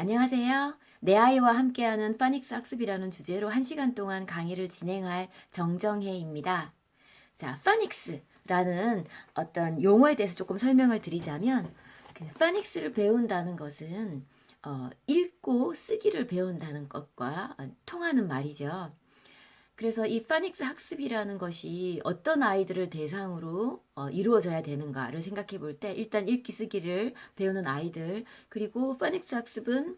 안녕하세요. 내 아이와 함께하는 파닉스 학습이라는 주제로 1시간 동안 강의를 진행할 정정혜입니다. 자, 파닉스라는 어떤 용어에 대해서 조금 설명을 드리자면 파닉스를 배운다는 것은 읽고 쓰기를 배운다는 것과 통하는 말이죠. 그래서 이 파닉스 학습이라는 것이 어떤 아이들을 대상으로 이루어져야 되는가를 생각해 볼 때 일단 읽기 쓰기를 배우는 아이들, 그리고 파닉스 학습은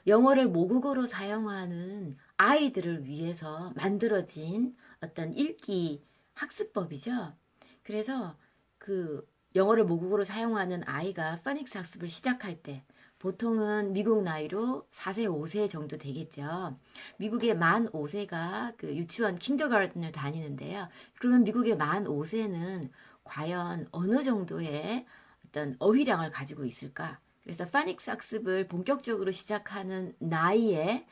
영어를 모국어로 사용하는 아이들을 위해서 만들어진 어떤 읽기 학습법이죠. 그래서 그 영어를 모국어로 사용하는 아이가 파닉스 학습을 시작할 때 보통은 미국 나이로 4세, 5세 정도 되겠죠. 미국의 만 5세가 그 유치원 킨더가든을 다니는데요. 그러면 미국의 만 5세는 과연 어느 정도의 어떤 어휘량을 가지고 있을까? 그래서 파닉스 학습을 본격적으로 시작하는 나이에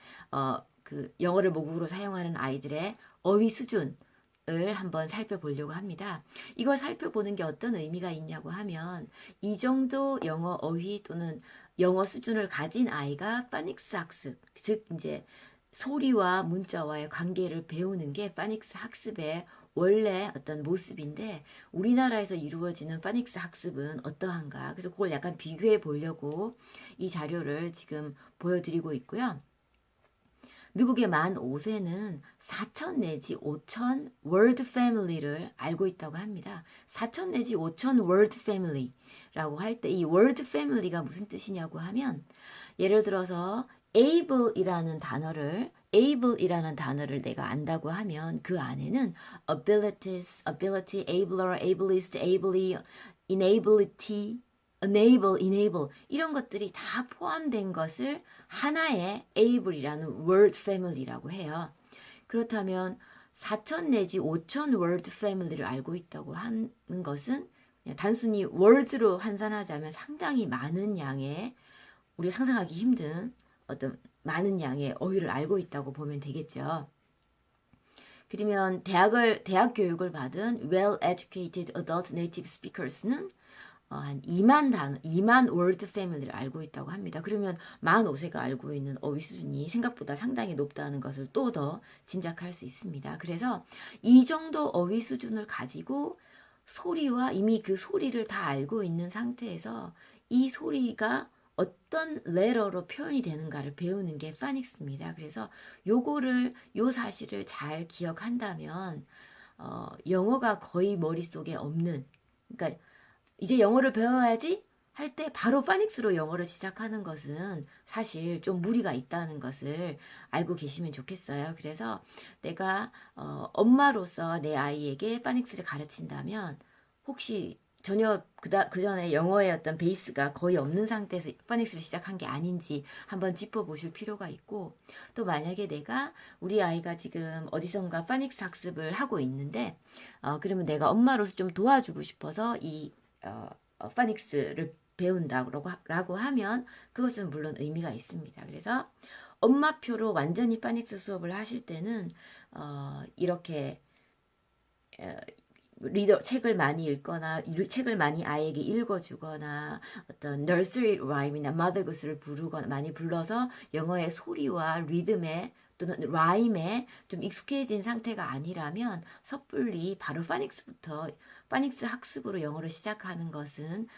그 영어를 모국어로 사용하는 아이들의 어휘 수준을 한번 살펴보려고 합니다. 이걸 살펴보는 게 어떤 의미가 있냐고 하면 이 정도 영어 어휘 또는 영어 수준을 가진 아이가 파닉스 학습, 즉 이제 소리와 문자와의 관계를 배우는 게 파닉스 학습의 원래 어떤 모습인데, 우리나라에서 이루어지는 파닉스 학습은 어떠한가? 그래서 그걸 약간 비교해 보려고 이 자료를 지금 보여드리고 있고요. 미국의 만 5세는 4천 내지 5천 word family를 알고 있다고 합니다. 4천 내지 5천 word family라고 할 때 이 word family가 무슨 뜻이냐고 하면, 예를 들어서 able이라는 단어를 내가 안다고 하면 그 안에는 abilities, ability, abler, ableist, ably, enability, enable 이런 것들이 다 포함된 것을 하나의 able이라는 word family라고 해요. 그렇다면 4천 내지 5천 word family를 알고 있다고 하는 것은 그냥 단순히 words로 환산하자면 상당히 많은 양의, 우리가 상상하기 힘든 어떤 많은 양의 어휘를 알고 있다고 보면 되겠죠. 그러면 대학 교육을 받은 well-educated adult native speakers는 한 2만 word family를 알고 있다고 합니다. 그러면 만 5세가 알고 있는 어휘 수준이 생각보다 상당히 높다는 것을 또 더 짐작할 수 있습니다. 그래서 이 정도 어휘 수준을 가지고 소리와 이미 그 소리를 다 알고 있는 상태에서 이 소리가 어떤 레터로 표현이 되는가를 배우는 게 파닉스입니다. 그래서 요 사실을 잘 기억한다면 영어가 거의 머릿속에 없는, 그러니까 이제 영어를 배워야지 할 때 바로 파닉스로 영어를 시작하는 것은 사실 좀 무리가 있다는 것을 알고 계시면 좋겠어요. 그래서 내가 엄마로서 내 아이에게 파닉스를 가르친다면, 혹시 전혀 그 전에 영어의 어떤 베이스가 거의 없는 상태에서 파닉스를 시작한 게 아닌지 한번 짚어보실 필요가 있고, 또 만약에 내가 우리 아이가 지금 어디선가 파닉스 학습을 하고 있는데 그러면 내가 엄마로서 좀 도와주고 싶어서 이 파닉스를 배운다고 하면 그것은 물론 의미가 있습니다. 그래서 엄마표로 완전히 파닉스 수업을 하실 때는 이렇게 책을 많이 읽거나 책을 많이 아이에게 읽어주거나 어떤 nursery rhyme이나 mother goos를 부르거나 많이 불러서 영어의 소리와 리듬에 또는 라임에 좀 익숙해진 상태가 아니라면 섣불리 바로 파닉스 학습으로 영어를 시작하는 것은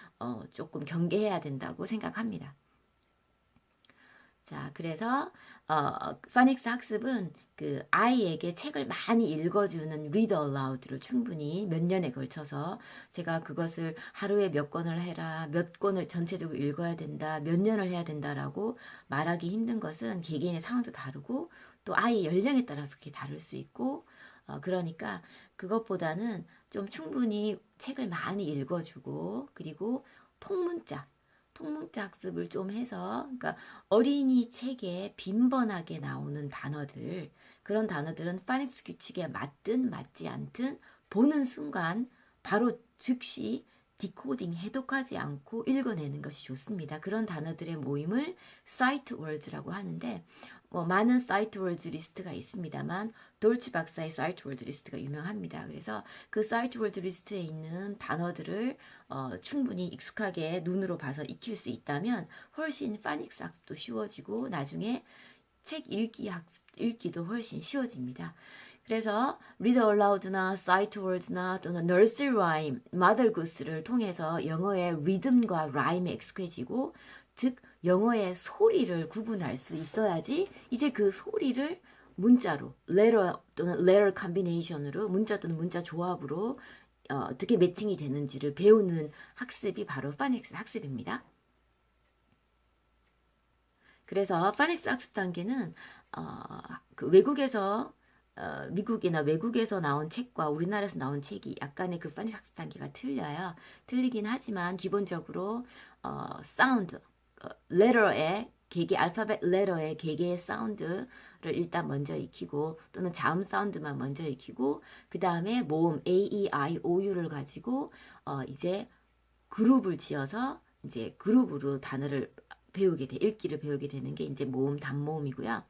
조금 경계해야 된다고 생각합니다. 자, 그래서 파닉스 학습은 그 아이에게 책을 많이 읽어주는 read aloud를 충분히 몇 년에 걸쳐서, 제가 그것을 하루에 몇 권을 해라, 몇 권을 전체적으로 읽어야 된다, 몇 년을 해야 된다라고 말하기 힘든 것은 개개인의 상황도 다르고 또 아이의 연령에 따라서 그게 다를 수 있고, 그러니까 그것보다는 좀 충분히 책을 많이 읽어주고, 그리고 통문자 학습을 좀 해서, 그러니까 어린이 책에 빈번하게 나오는 단어들, 그런 단어들은 파닉스 규칙에 맞든 맞지 않든 보는 순간 바로 즉시 디코딩, 해독하지 않고 읽어내는 것이 좋습니다. 그런 단어들의 모임을 사이트 월즈라고 하는데, 많은 사이트 월즈 리스트가 있습니다만 돌치 박사의 사이트 월드 리스트가 유명합니다. 그래서 그 사이트 월드 리스트에 있는 단어들을 충분히 익숙하게 눈으로 봐서 익힐 수 있다면 훨씬 파닉스 학습도 쉬워지고 나중에 책 읽기도 훨씬 쉬워집니다. 그래서 read aloud나 sight words나 또는 nursery rhyme, mother goose를 통해서 영어의 리듬과 라임에 익숙해지고 즉 영어의 소리를 구분할 수 있어야지 이제 그 소리를 문자로 letter 또는 letter combination으로 문자 또는 문자 조합으로 어떻게 매칭이 되는지를 배우는 학습이 바로 파닉스 학습입니다. 그래서 파닉스 학습 단계는 그 외국에서 미국이나 외국에서 나온 책과 우리나라에서 나온 책이 약간의 그 파닉스 학습 단계가 틀려요. 틀리긴 하지만 기본적으로 사운드, letter의 개개 알파벳 letter의 개개의 사운드를 일단 먼저 익히고 또는 자음 사운드만 먼저 익히고 그 다음에 모음 A, E, I, O, U를 가지고 이제 그룹을 지어서 이제 그룹으로 단어를 읽기를 배우게 되는 게 이제 모음, 단모음이고요.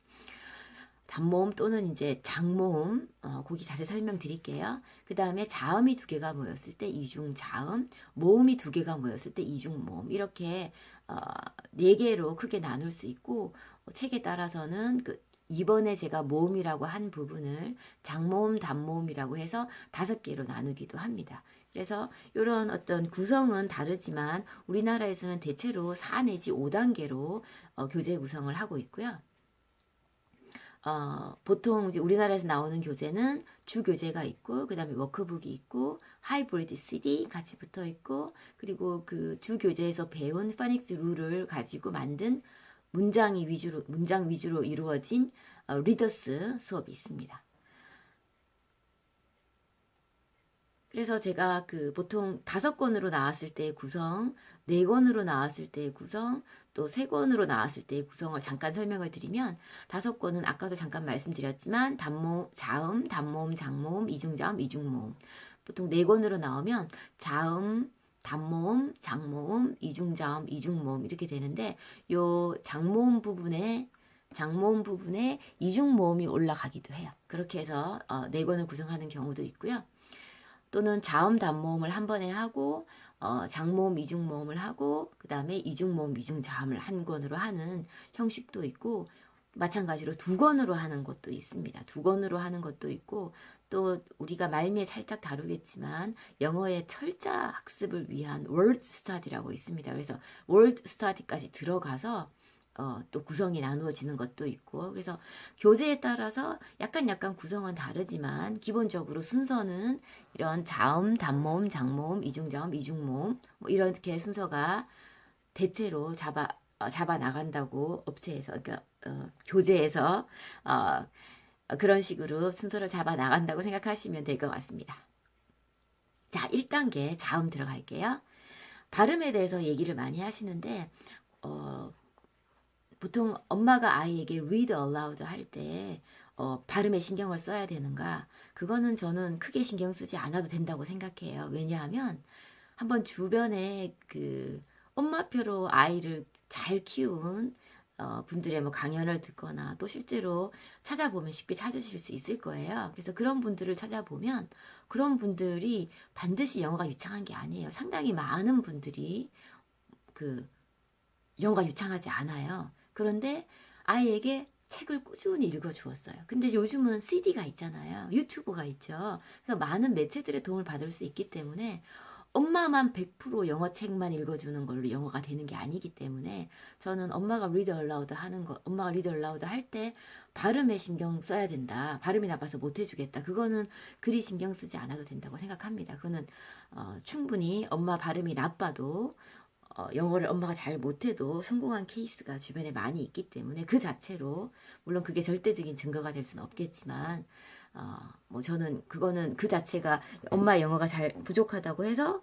단모음 또는 이제 장모음, 거기 자세히 설명드릴게요. 그 다음에 자음이 두 개가 모였을 때 이중자음, 모음이 두 개가 모였을 때 이중모음, 이렇게 네 개로 크게 나눌 수 있고 책에 따라서는 이번에 제가 모음이라고 한 부분을 장모음, 단모음이라고 해서 5개로 나누기도 합니다. 그래서 이런 어떤 구성은 다르지만 우리나라에서는 대체로 4 내지 5단계로 교재 구성을 하고 있고요. 보통 이제 우리나라에서 나오는 교재는 주 교재가 있고 그 다음에 워크북이 있고 하이브리드 CD 같이 붙어 있고 그리고 그 주 교재에서 배운 파닉스 룰을 가지고 만든 문장 위주로 이루어진 리더스 수업이 있습니다. 그래서 제가 보통 5권으로 나왔을 때의 구성, 4권으로 나왔을 때의 구성, 또 3권으로 나왔을 때의 구성을 잠깐 설명을 드리면 5권은 아까도 잠깐 말씀드렸지만 자음, 단모음, 장모음, 이중자음, 이중모음. 보통 4권으로 나오면 자음, 단모음, 장모음, 이중자음, 이중모음 이렇게 되는데 요 장모음 부분에 이중모음이 올라가기도 해요. 그렇게 해서 4권을 구성하는 경우도 있고요. 또는 자음 단모음을 한 번에 하고 장모음 이중모음을 하고 그 다음에 이중모음 이중자음을 한 권으로 하는 형식도 있고 마찬가지로 2권으로 하는 것도 있습니다. 2권으로 하는 것도 있고 또 우리가 말미에 살짝 다루겠지만 영어의 철자 학습을 위한 word study라고 있습니다. 그래서 word study까지 들어가서 또 구성이 나누어지는 것도 있고 그래서 교재에 따라서 약간 구성은 다르지만 기본적으로 순서는 이런 자음, 단모음, 장모음, 이중자음, 이중모음 뭐 이렇게 순서가 대체로 잡아 나간다고 업체에서 그러니까 교재에서 그런 식으로 순서를 잡아 나간다고 생각하시면 될 것 같습니다. 자, 1단계 자음 들어갈게요. 발음에 대해서 얘기를 많이 하시는데 보통 엄마가 아이에게 read aloud 할 때 발음에 신경을 써야 되는가? 그거는 저는 크게 신경 쓰지 않아도 된다고 생각해요. 왜냐하면 한번 주변에 엄마표로 아이를 잘 키운 분들의 뭐 강연을 듣거나 또 실제로 찾아보면 쉽게 찾으실 수 있을 거예요. 그래서 그런 분들을 찾아보면 그런 분들이 반드시 영어가 유창한 게 아니에요. 상당히 많은 분들이 영어가 유창하지 않아요. 그런데 아이에게 책을 꾸준히 읽어주었어요. 근데 요즘은 CD가 있잖아요. 유튜브가 있죠. 그래서 많은 매체들의 도움을 받을 수 있기 때문에 엄마만 100% 영어 책만 읽어주는 걸로 영어가 되는 게 아니기 때문에 저는 엄마가 read aloud 할 때 발음에 신경 써야 된다. 발음이 나빠서 못 해주겠다. 그거는 그리 신경 쓰지 않아도 된다고 생각합니다. 그거는 충분히 엄마 발음이 나빠도 영어를 엄마가 잘 못해도 성공한 케이스가 주변에 많이 있기 때문에 그 자체로 물론 그게 절대적인 증거가 될 수는 없겠지만 뭐 저는 그거는 그 자체가 엄마 영어가 잘 부족하다고 해서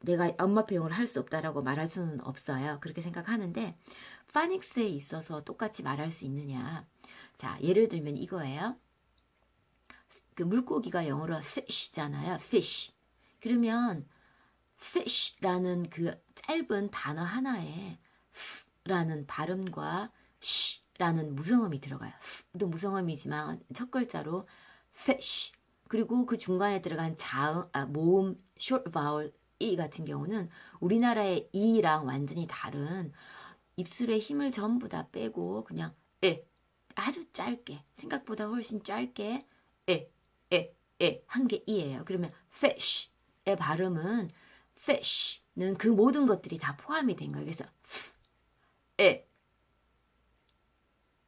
내가 엄마표 영어를 할 수 없다라고 말할 수는 없어요. 그렇게 생각하는데 파닉스에 있어서 똑같이 말할 수 있느냐? 자, 예를 들면 이거예요. 그 물고기가 영어로 fish잖아요. fish. 그러면 fish라는 그 짧은 단어 하나에 라는 발음과 라는 무성음이 들어가요. 또 무성음이지만 첫 글자로 fish. 그리고 그 중간에 들어간 자음, 모음, short vowel 이 같은 경우는 우리나라의 이랑 완전히 다른 입술의 힘을 전부 다 빼고 그냥 아주 짧게 생각보다 훨씬 짧게 한 게 이예요. 그러면 fish의 발음은 fish는 그 모든 것들이 다 포함이 된 거예요. 그래서 에,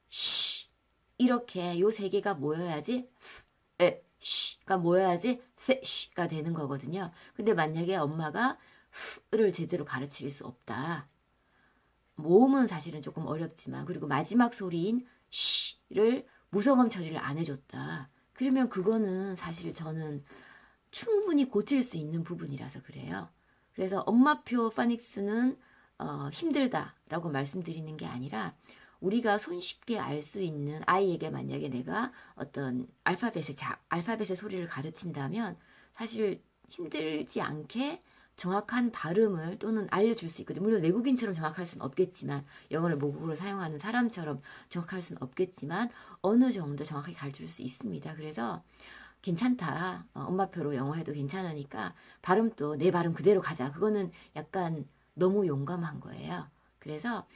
시 이렇게 요 세 개가 모여야지 시가 모여야지 fish가 되는 거거든요. 근데 만약에 엄마가 를 제대로 가르칠 수 없다. 모음은 사실은 조금 어렵지만 그리고 마지막 소리인 쉬를 무성음 처리를 안 해줬다. 그러면 그거는 사실 저는 충분히 고칠 수 있는 부분이라서 그래요. 그래서 엄마표 파닉스는 힘들다라고 말씀드리는 게 아니라 우리가 손쉽게 알 수 있는 아이에게 만약에 내가 어떤 알파벳의 소리를 가르친다면 사실 힘들지 않게 정확한 발음을 또는 알려줄 수 있거든요. 물론 외국인처럼 정확할 수는 없겠지만 영어를 모국어로 사용하는 사람처럼 정확할 수는 없겠지만 어느 정도 정확하게 가르칠 수 있습니다. 그래서 괜찮다. 엄마표로 영어 해도 괜찮으니까 발음도 내 발음 그대로 가자. 그거는 약간 너무 용감한 거예요. 그래서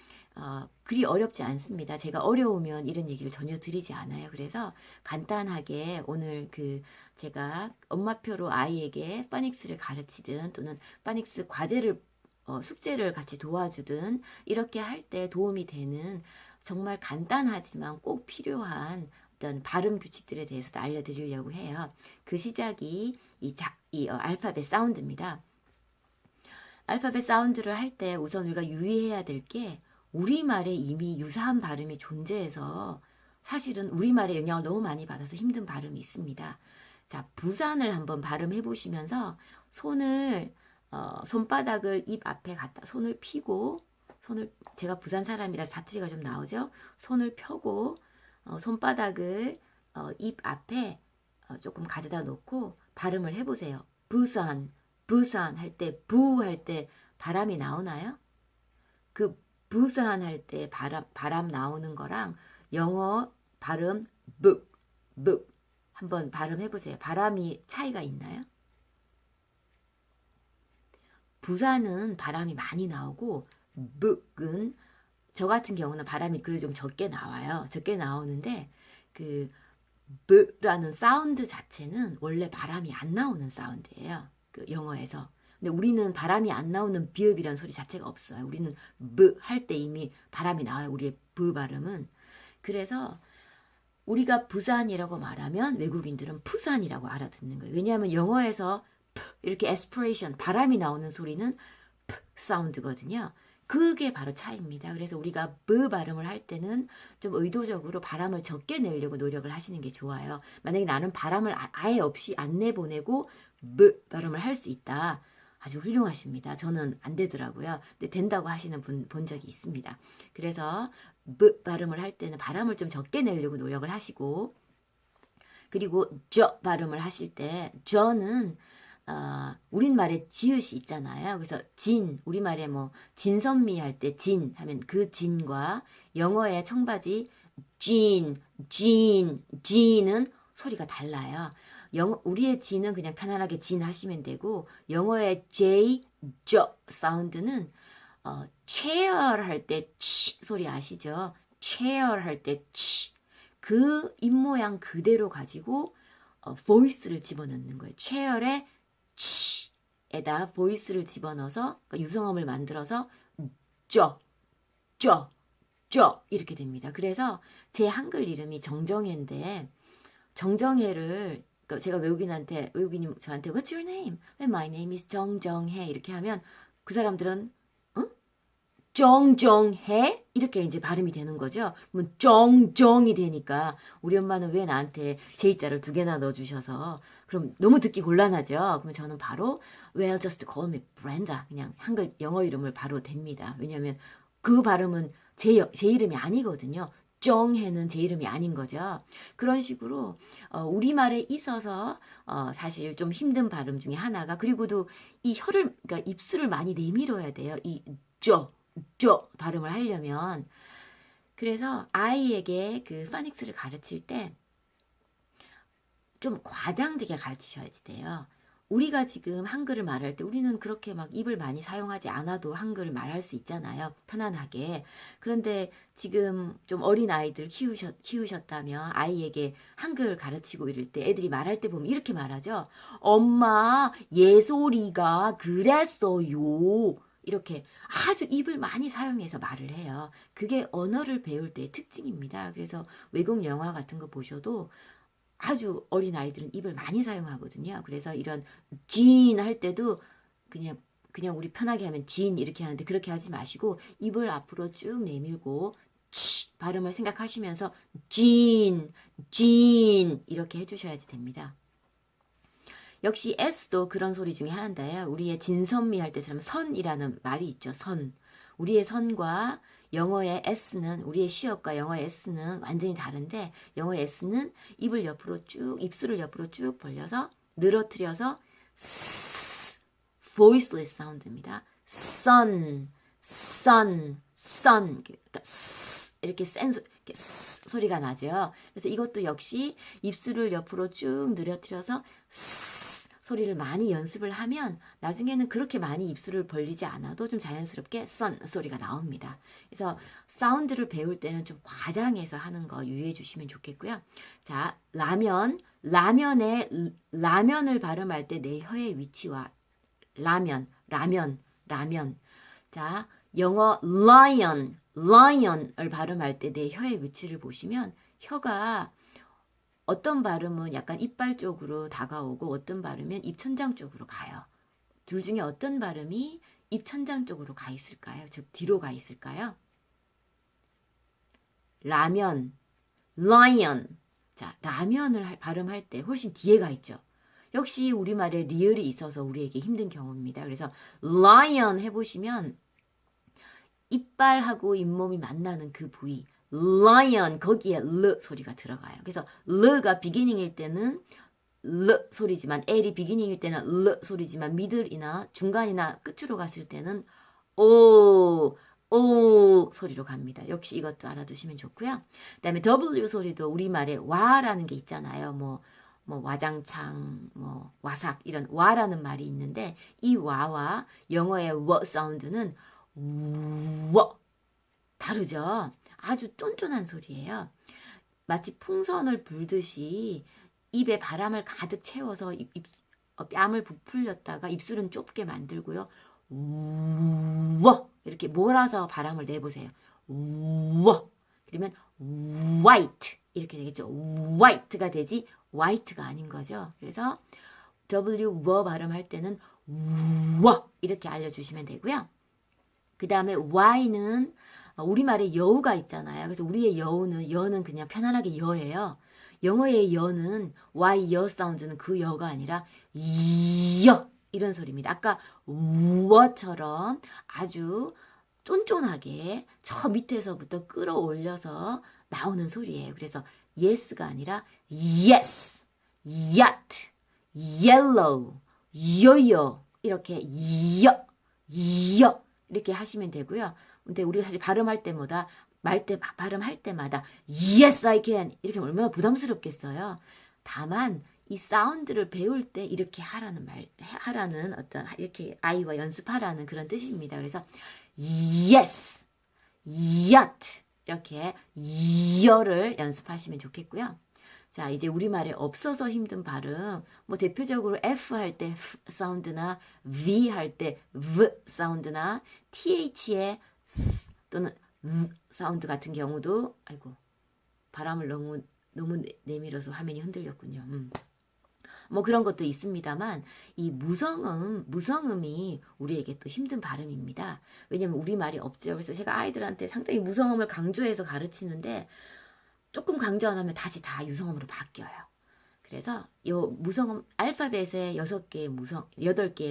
그리 어렵지 않습니다. 제가 어려우면 이런 얘기를 전혀 드리지 않아요. 그래서 간단하게 오늘 제가 엄마표로 아이에게 파닉스를 가르치든 또는 파닉스 과제를 숙제를 같이 도와주든 이렇게 할 때 도움이 되는 정말 간단하지만 꼭 필요한 어떤 발음 규칙들에 대해서도 알려드리려고 해요. 그 시작이 이 알파벳 사운드입니다. 알파벳 사운드를 할 때 우선 우리가 유의해야 될 게 우리말에 이미 유사한 발음이 존재해서 사실은 우리말에 영향을 너무 많이 받아서 힘든 발음이 있습니다. 자, 부산을 한번 발음해 보시면서 손바닥을 입 앞에 갖다 손을 펴고 제가 부산 사람이라 사투리가 좀 나오죠. 손을 펴고 손바닥을 입 앞에 조금 가져다 놓고 발음을 해보세요. 부산 할 때 부 할 때 바람이 나오나요? 그 부산 할 때 바람 나오는 거랑 영어 발음 북 한번 발음해보세요. 바람이 차이가 있나요? 부산은 바람이 많이 나오고 북은 저 같은 경우는 바람이 그래도 좀 적게 나와요. 적게 나오는데 그 브라는 사운드 자체는 원래 바람이 안 나오는 사운드예요. 그 영어에서. 근데 우리는 바람이 안 나오는 비읍이라는 소리 자체가 없어요. 우리는 브 할 때 이미 바람이 나와요. 우리의 브 발음은. 그래서 우리가 부산이라고 말하면 외국인들은 푸산이라고 알아듣는 거예요. 왜냐하면 영어에서 이렇게 aspiration 바람이 나오는 소리는 사운드거든요. 그게 바로 차이입니다. 그래서 우리가 브 발음을 할 때는 좀 의도적으로 바람을 적게 내려고 노력을 하시는 게 좋아요. 만약에 나는 바람을 아예 없이 안 내보내고 브 발음을 할 수 있다. 아주 훌륭하십니다. 저는 안 되더라고요. 근데 된다고 하시는 분 본 적이 있습니다. 그래서 브 발음을 할 때는 바람을 좀 적게 내려고 노력을 하시고 그리고 저 발음을 하실 때 저는 우리말에 지읒이 있잖아요. 그래서 우리말에 뭐 진선미 할 때 진 하면 그 진과 영어의 청바지 진은 소리가 달라요. 우리의 진은 그냥 편안하게 진 하시면 되고 영어의 저 사운드는 chair 할 때 치 소리 아시죠? chair 할 때 치. 그 입모양 그대로 가지고 voice를 집어넣는 거예요. chair에 치에다 보이스를 집어넣어서 그러니까 유성음을 만들어서 쩌 이렇게 됩니다. 그래서 제 한글 이름이 정정혜인데 정정혜를 그러니까 제가 외국인이 저한테 What's your name? My name is 정정혜 이렇게 하면 그 사람들은 정정혜 이렇게 이제 발음이 되는 거죠. 그러면 정정이 되니까 우리 엄마는 왜 나한테 제이자를 2개나 넣어주셔서 그럼 너무 듣기 곤란하죠. 그러면 저는 바로 Well, just call me Brenda 그냥 한글 영어 이름을 바로 댑니다. 왜냐하면 그 발음은 제 이름이 아니거든요. 정혜는 제 이름이 아닌 거죠. 그런 식으로 우리말에 있어서 사실 좀 힘든 발음 중에 하나가 그리고도 이 그러니까 입술을 많이 내밀어야 돼요. 이 저 발음을 하려면 그래서 아이에게 그 파닉스를 가르칠 때 좀 과장되게 가르치셔야지 돼요. 우리가 지금 한글을 말할 때 우리는 그렇게 막 입을 많이 사용하지 않아도 한글을 말할 수 있잖아요. 편안하게. 그런데 지금 좀 어린 아이들 키우셨다면 아이에게 한글 가르치고 이럴 때 애들이 말할 때 보면 이렇게 말하죠. 엄마, 예솔이가 그랬어요. 이렇게 아주 입을 많이 사용해서 말을 해요. 그게 언어를 배울 때의 특징입니다. 그래서 외국 영화 같은 거 보셔도 아주 어린 아이들은 입을 많이 사용하거든요. 그래서 이런 진 할 때도 그냥 우리 편하게 하면 진 이렇게 하는데 그렇게 하지 마시고 입을 앞으로 쭉 내밀고 치 발음을 생각하시면서 진 이렇게 해주셔야지 됩니다. 역시 S도 그런 소리 중에 하나인데요. 우리의 진선미 할 때처럼 선이라는 말이 있죠. 선. 우리의 선과 영어의 S는 우리의 시역과 영어의 S는 완전히 다른데 영어의 S는 입을 옆으로 쭉 입술을 옆으로 쭉 벌려서 늘어뜨려서 voiceless 사운드입니다. sun 그러니까 이렇게 센 이렇게 소리가 나죠. 그래서 이것도 역시 입술을 옆으로 쭉 늘어뜨려서 소리를 많이 연습을 하면 나중에는 그렇게 많이 입술을 벌리지 않아도 좀 자연스럽게 sun 소리가 나옵니다. 그래서 사운드를 배울 때는 좀 과장해서 하는 거 유의해 주시면 좋겠고요. 자, 라면을 발음할 때 내 혀의 위치와 라면. 자, 영어 lion을 발음할 때 내 혀의 위치를 보시면 혀가 어떤 발음은 약간 이빨 쪽으로 다가오고 어떤 발음은 입천장 쪽으로 가요. 둘 중에 어떤 발음이 입천장 쪽으로 가 있을까요? 즉 뒤로 가 있을까요? 라면, lion. 자, 라면을 발음할 때 훨씬 뒤에 가 있죠. 역시 우리말에 리을이 있어서 우리에게 힘든 경우입니다. 그래서 lion 해보시면 이빨하고 잇몸이 만나는 그 부위 lion 거기에 르 소리가 들어가요. 그래서 르가 비기닝일 때는 르 소리지만 L이 비기닝일 때는 르 소리지만 미들이나 중간이나 끝으로 갔을 때는 오 소리로 갑니다. 역시 이것도 알아두시면 좋고요. 그다음에 W 소리도 우리말에 와라는 게 있잖아요. 뭐 와장창, 와삭 이런 와라는 말이 있는데 이 와와 영어의 워 사운드는 워 다르죠. 아주 쫀쫀한 소리예요. 마치 풍선을 불듯이 입에 바람을 가득 채워서 뺨을 부풀렸다가 입술은 좁게 만들고요. 워 이렇게 몰아서 바람을 내보세요. 워 그러면 white 이렇게 되겠죠. white가 되지 white가 아닌 거죠. 그래서 W 워 발음할 때는 워 이렇게 알려주시면 되고요. 그 다음에 Y는 우리말에 여우가 있잖아요. 그래서 우리의 여는 그냥 편안하게 여예요. 영어의 여는 Y 여 사운드는 그 여가 아니라 여 이런 소리입니다. 아까 워처럼 아주 쫀쫀하게 저 밑에서부터 끌어올려서 나오는 소리예요. 그래서 yes가 아니라 yes, yacht, yellow, 여여 이렇게 여 이렇게 하시면 되고요. 근데 우리가 사실 발음할 때마다 발음할 때마다 yes I can 이렇게 하면 얼마나 부담스럽겠어요. 다만 이 사운드를 배울 때 이렇게 하라는 어떤 이렇게 아이와 연습하라는 그런 뜻입니다. 그래서 yes, yacht 이렇게 여를 연습하시면 좋겠고요. 자, 이제 우리말에 없어서 힘든 발음, 대표적으로 F 할 때 F 사운드나 V 할 때 V 사운드나 TH의 또는 사운드 같은 경우도 바람을 너무 내밀어서 화면이 흔들렸군요. 그런 것도 있습니다만 이 무성음이 우리에게 또 힘든 발음입니다. 왜냐면 우리말이 없죠. 그래서 제가 아이들한테 상당히 무성음을 강조해서 가르치는데 조금 강조 안 하면 다시 다 유성음으로 바뀌어요. 그래서 요 무성음 알파벳의 8개의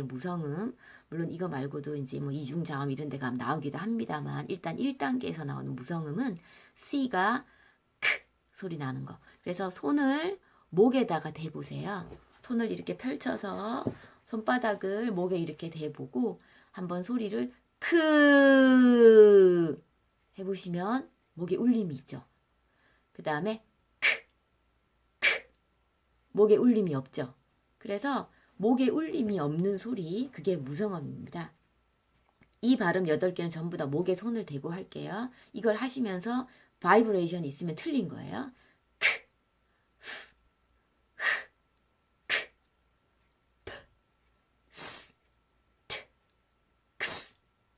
무성음 물론 이거 말고도 이제 이중자음 이런 데 가면 나오기도 합니다만 일단 1단계에서 나오는 무성음은 C가 크 소리 나는 거. 그래서 손을 목에다가 대보세요. 손을 이렇게 펼쳐서 손바닥을 목에 이렇게 대보고 한번 소리를 크 해보시면 목에 울림이 있죠. 그 다음에 목에 울림이 없죠. 그래서 목에 울림이 없는 소리, 그게 무성음입니다. 이 발음 8개는 전부 다 목에 손을 대고 할게요. 이걸 하시면서 바이브레이션 있으면 틀린 거예요.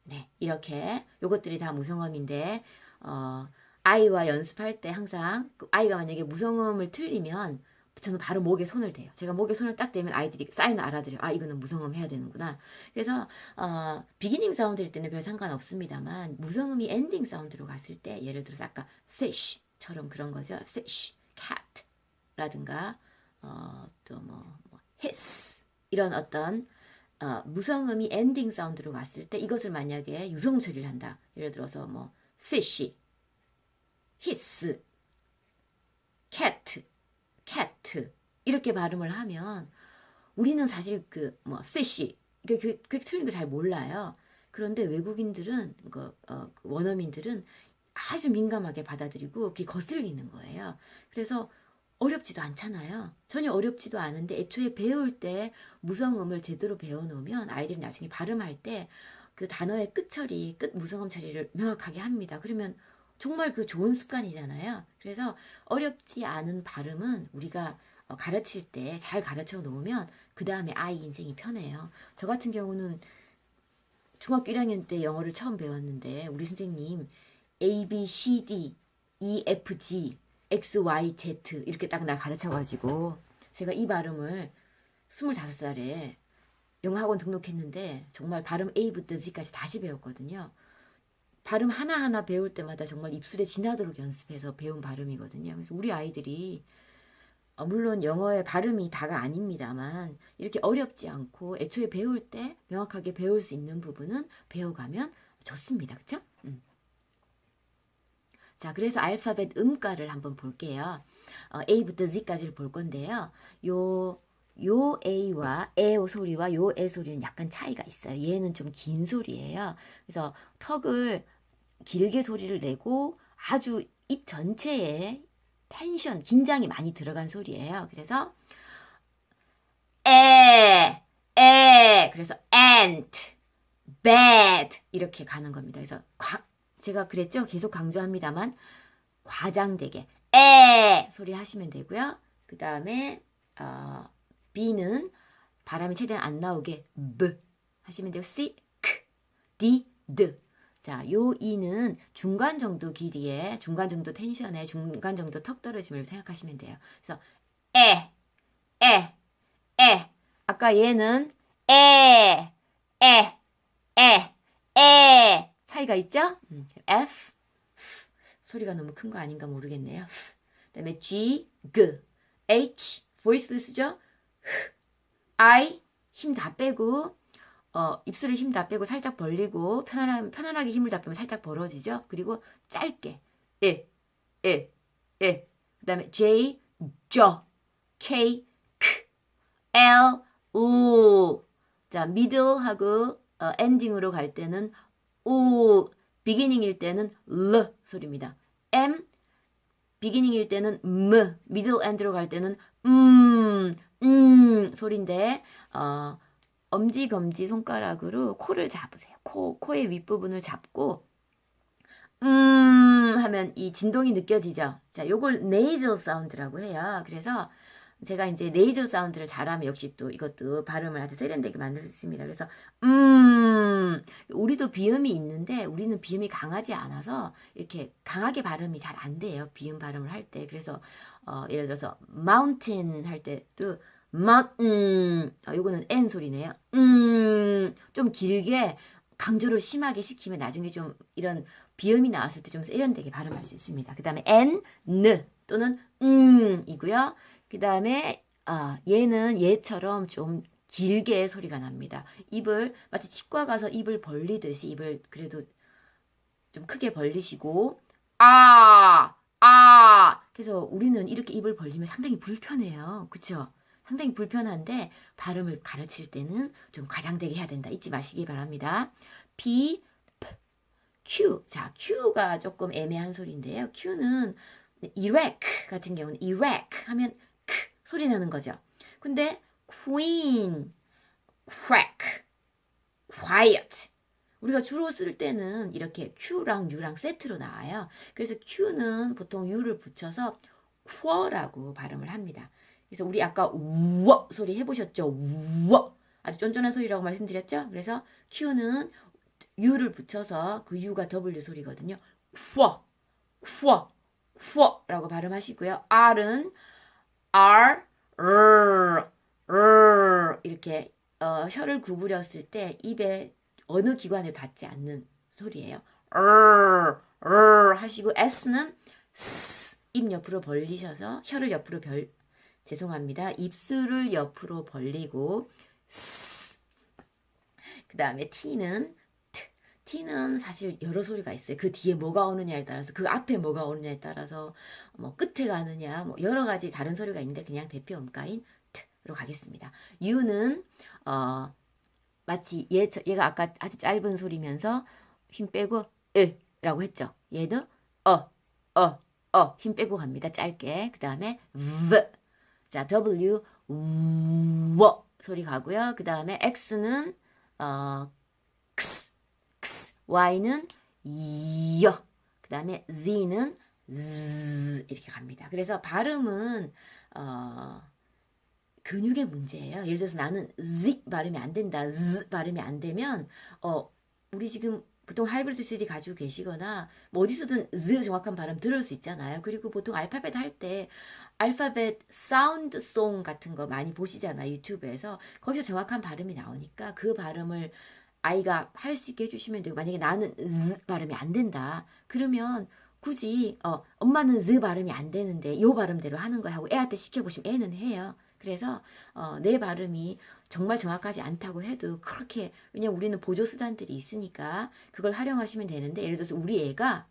네, 이렇게 요것들이 다 무성음인데 아이와 연습할 때 항상 아이가 만약에 무성음을 틀리면 저는 바로 목에 손을 대요. 제가 목에 손을 딱 대면 아이들이 사인을 알아들여요. 아, 이거는 무성음 해야 되는구나. 그래서 비기닝 사운드일 때는 별 상관없습니다만 무성음이 엔딩 사운드로 갔을 때 예를 들어서 아까 fish처럼 그런 거죠. fish, cat 라든가 또 hiss 이런 어떤 무성음이 엔딩 사운드로 갔을 때 이것을 만약에 유성음 처리를 한다. 예를 들어서 fish, hiss, cat 이렇게 발음을 하면 우리는 사실 fish 그게 틀린 거 잘 몰라요. 그런데 외국인들은 원어민들은 아주 민감하게 받아들이고 그게 거슬리는 거예요. 그래서 어렵지도 않잖아요. 전혀 어렵지도 않은데 애초에 배울 때 무성음을 제대로 배워놓으면 아이들이 나중에 발음할 때 그 단어의 끝 무성음 처리를 명확하게 합니다. 그러면 정말 그 좋은 습관이잖아요. 그래서 어렵지 않은 발음은 우리가 가르칠 때 잘 가르쳐 놓으면 그 다음에 아이 인생이 편해요. 저 같은 경우는 중학교 1학년 때 영어를 처음 배웠는데 우리 선생님 A, B, C, D, E, F, G, X, Y, Z 이렇게 딱 나 가르쳐가지고 제가 이 발음을 25살에 영어학원 등록했는데 정말 발음 A부터 Z까지 다시 배웠거든요. 발음 하나하나 배울 때마다 정말 입술에 지나도록 연습해서 배운 발음이거든요. 그래서 우리 아이들이 물론 영어의 발음이 다가 아닙니다만 이렇게 어렵지 않고 애초에 배울 때 명확하게 배울 수 있는 부분은 배워가면 좋습니다. 그렇죠? 자, 그래서 알파벳 음가를 한번 볼게요. A부터 Z까지를 볼 건데요. 요 A와 에 소리와 요 에 소리는 약간 차이가 있어요. 얘는 좀 긴 소리예요. 그래서 턱을 길게 소리를 내고 아주 입 전체에 텐션, 긴장이 많이 들어간 소리예요. 그래서 그래서 ant, bad 이렇게 가는 겁니다. 그래서 제가 그랬죠? 계속 강조합니다만 과장되게 소리 하시면 되고요. 그 다음에 B는 바람이 최대한 안 나오게 B 하시면 되고 C, K, D, D. 자, 요 E는 중간 정도 길이에, 중간 정도 텐션에, 중간 정도 턱 떨어짐을 생각하시면 돼요. 그래서 아까 얘는 차이가 있죠? F 소리가 너무 큰 거 아닌가 모르겠네요. 그 다음에 G, G, H voiceless죠? I 힘 다 빼고 입술에 힘 다 빼고 살짝 벌리고 편안하게 힘을 다 빼면 살짝 벌어지죠? 그리고 짧게 그 다음에 J, 저, K, K, L, 우. 자, middle하고 엔딩으로 갈 때는 우, 비기닝일 때는 L 소리입니다. M, 비기닝일 때는 middle end로 갈 때는 소리인데 엄지, 검지, 손가락으로 코를 잡으세요. 코의 윗부분을 잡고 하면 이 진동이 느껴지죠? 자, 요걸 nasal 사운드라고 해요. 그래서 제가 이제 nasal 사운드를 잘하면 역시 또 이것도 발음을 아주 세련되게 만들 수 있습니다. 그래서 우리도 비음이 있는데 우리는 비음이 강하지 않아서 이렇게 강하게 발음이 잘 안 돼요. 비음 발음을 할 때. 그래서 예를 들어서 mountain 할 때도 요거는 N 소리네요. 좀 길게 강조를 심하게 시키면 나중에 좀 이런 비음이 나왔을 때 좀 세련되게 발음할 수 있습니다. 그 다음에 N, N 또는 이고요. 그 다음에 얘는 얘처럼 좀 길게 소리가 납니다. 입을 마치 치과 가서 입을 벌리듯이 입을 그래도 좀 크게 벌리시고 그래서 우리는 이렇게 입을 벌리면 상당히 불편해요. 그쵸? 상당히 불편한데 발음을 가르칠 때는 좀 과장되게 해야 된다. 잊지 마시기 바랍니다. P, P, Q. 자, Q가 조금 애매한 소리인데요. Q는 erect 같은 경우는 erect 하면 크 소리 나는 거죠. 근데 queen, crack, quiet. 우리가 주로 쓸 때는 이렇게 Q랑 U랑 세트로 나와요. 그래서 Q는 보통 U를 붙여서 qu어라고 발음을 합니다. 그래서 우리 아까 우어 소리 해보셨죠? 우어 아주 쫀쫀한 소리라고 말씀드렸죠? 그래서 Q는 U를 붙여서 그 U가 W 소리거든요. qu어, qu어, qu어라고 발음하시고요. R은 R, 이렇게 혀를 구부렸을 때 입에 어느 기관에 닿지 않는 소리예요. 하시고 S는 입 옆으로 벌리셔서 혀를 옆으로 죄송합니다. 입술을 옆으로 벌리고 그 다음에 T는 사실 여러 소리가 있어요. 그 뒤에 뭐가 오느냐에 따라서 그 앞에 뭐가 오느냐에 따라서 뭐 끝에 가느냐 뭐 여러 가지 다른 소리가 있는데 그냥 대표 음가인 T로 가겠습니다. U는 마치 얘가 아까 아주 짧은 소리면서 힘 빼고 라고 했죠. 얘도 힘 빼고 갑니다. 짧게. 그 다음에 V. 자, W 워 소리 가고요. 그 다음에 X는 X, Y는 여. 그 다음에 Z는 Z 이렇게 갑니다. 그래서 발음은 근육의 문제예요. 예를 들어서 나는 Z 발음이 안 된다. Z 발음이 안 되면 우리 지금 보통 하이브리드 CD 가지고 계시거나 뭐 어디서든 Z 정확한 발음 들을 수 있잖아요. 그리고 보통 알파벳 할 때 알파벳 사운드송 같은 거 많이 보시잖아요. 유튜브에서. 거기서 정확한 발음이 나오니까 그 발음을 아이가 할 수 있게 해주시면 되고 만약에 나는 Z 발음이 안 된다. 그러면 굳이 엄마는 Z 발음이 안 되는데 요 발음대로 하는 거 하고 애한테 시켜보시면 애는 해요. 그래서 내 발음이 정말 정확하지 않다고 해도 그렇게 왜냐면 우리는 보조 수단들이 있으니까 그걸 활용하시면 되는데 예를 들어서 우리 애가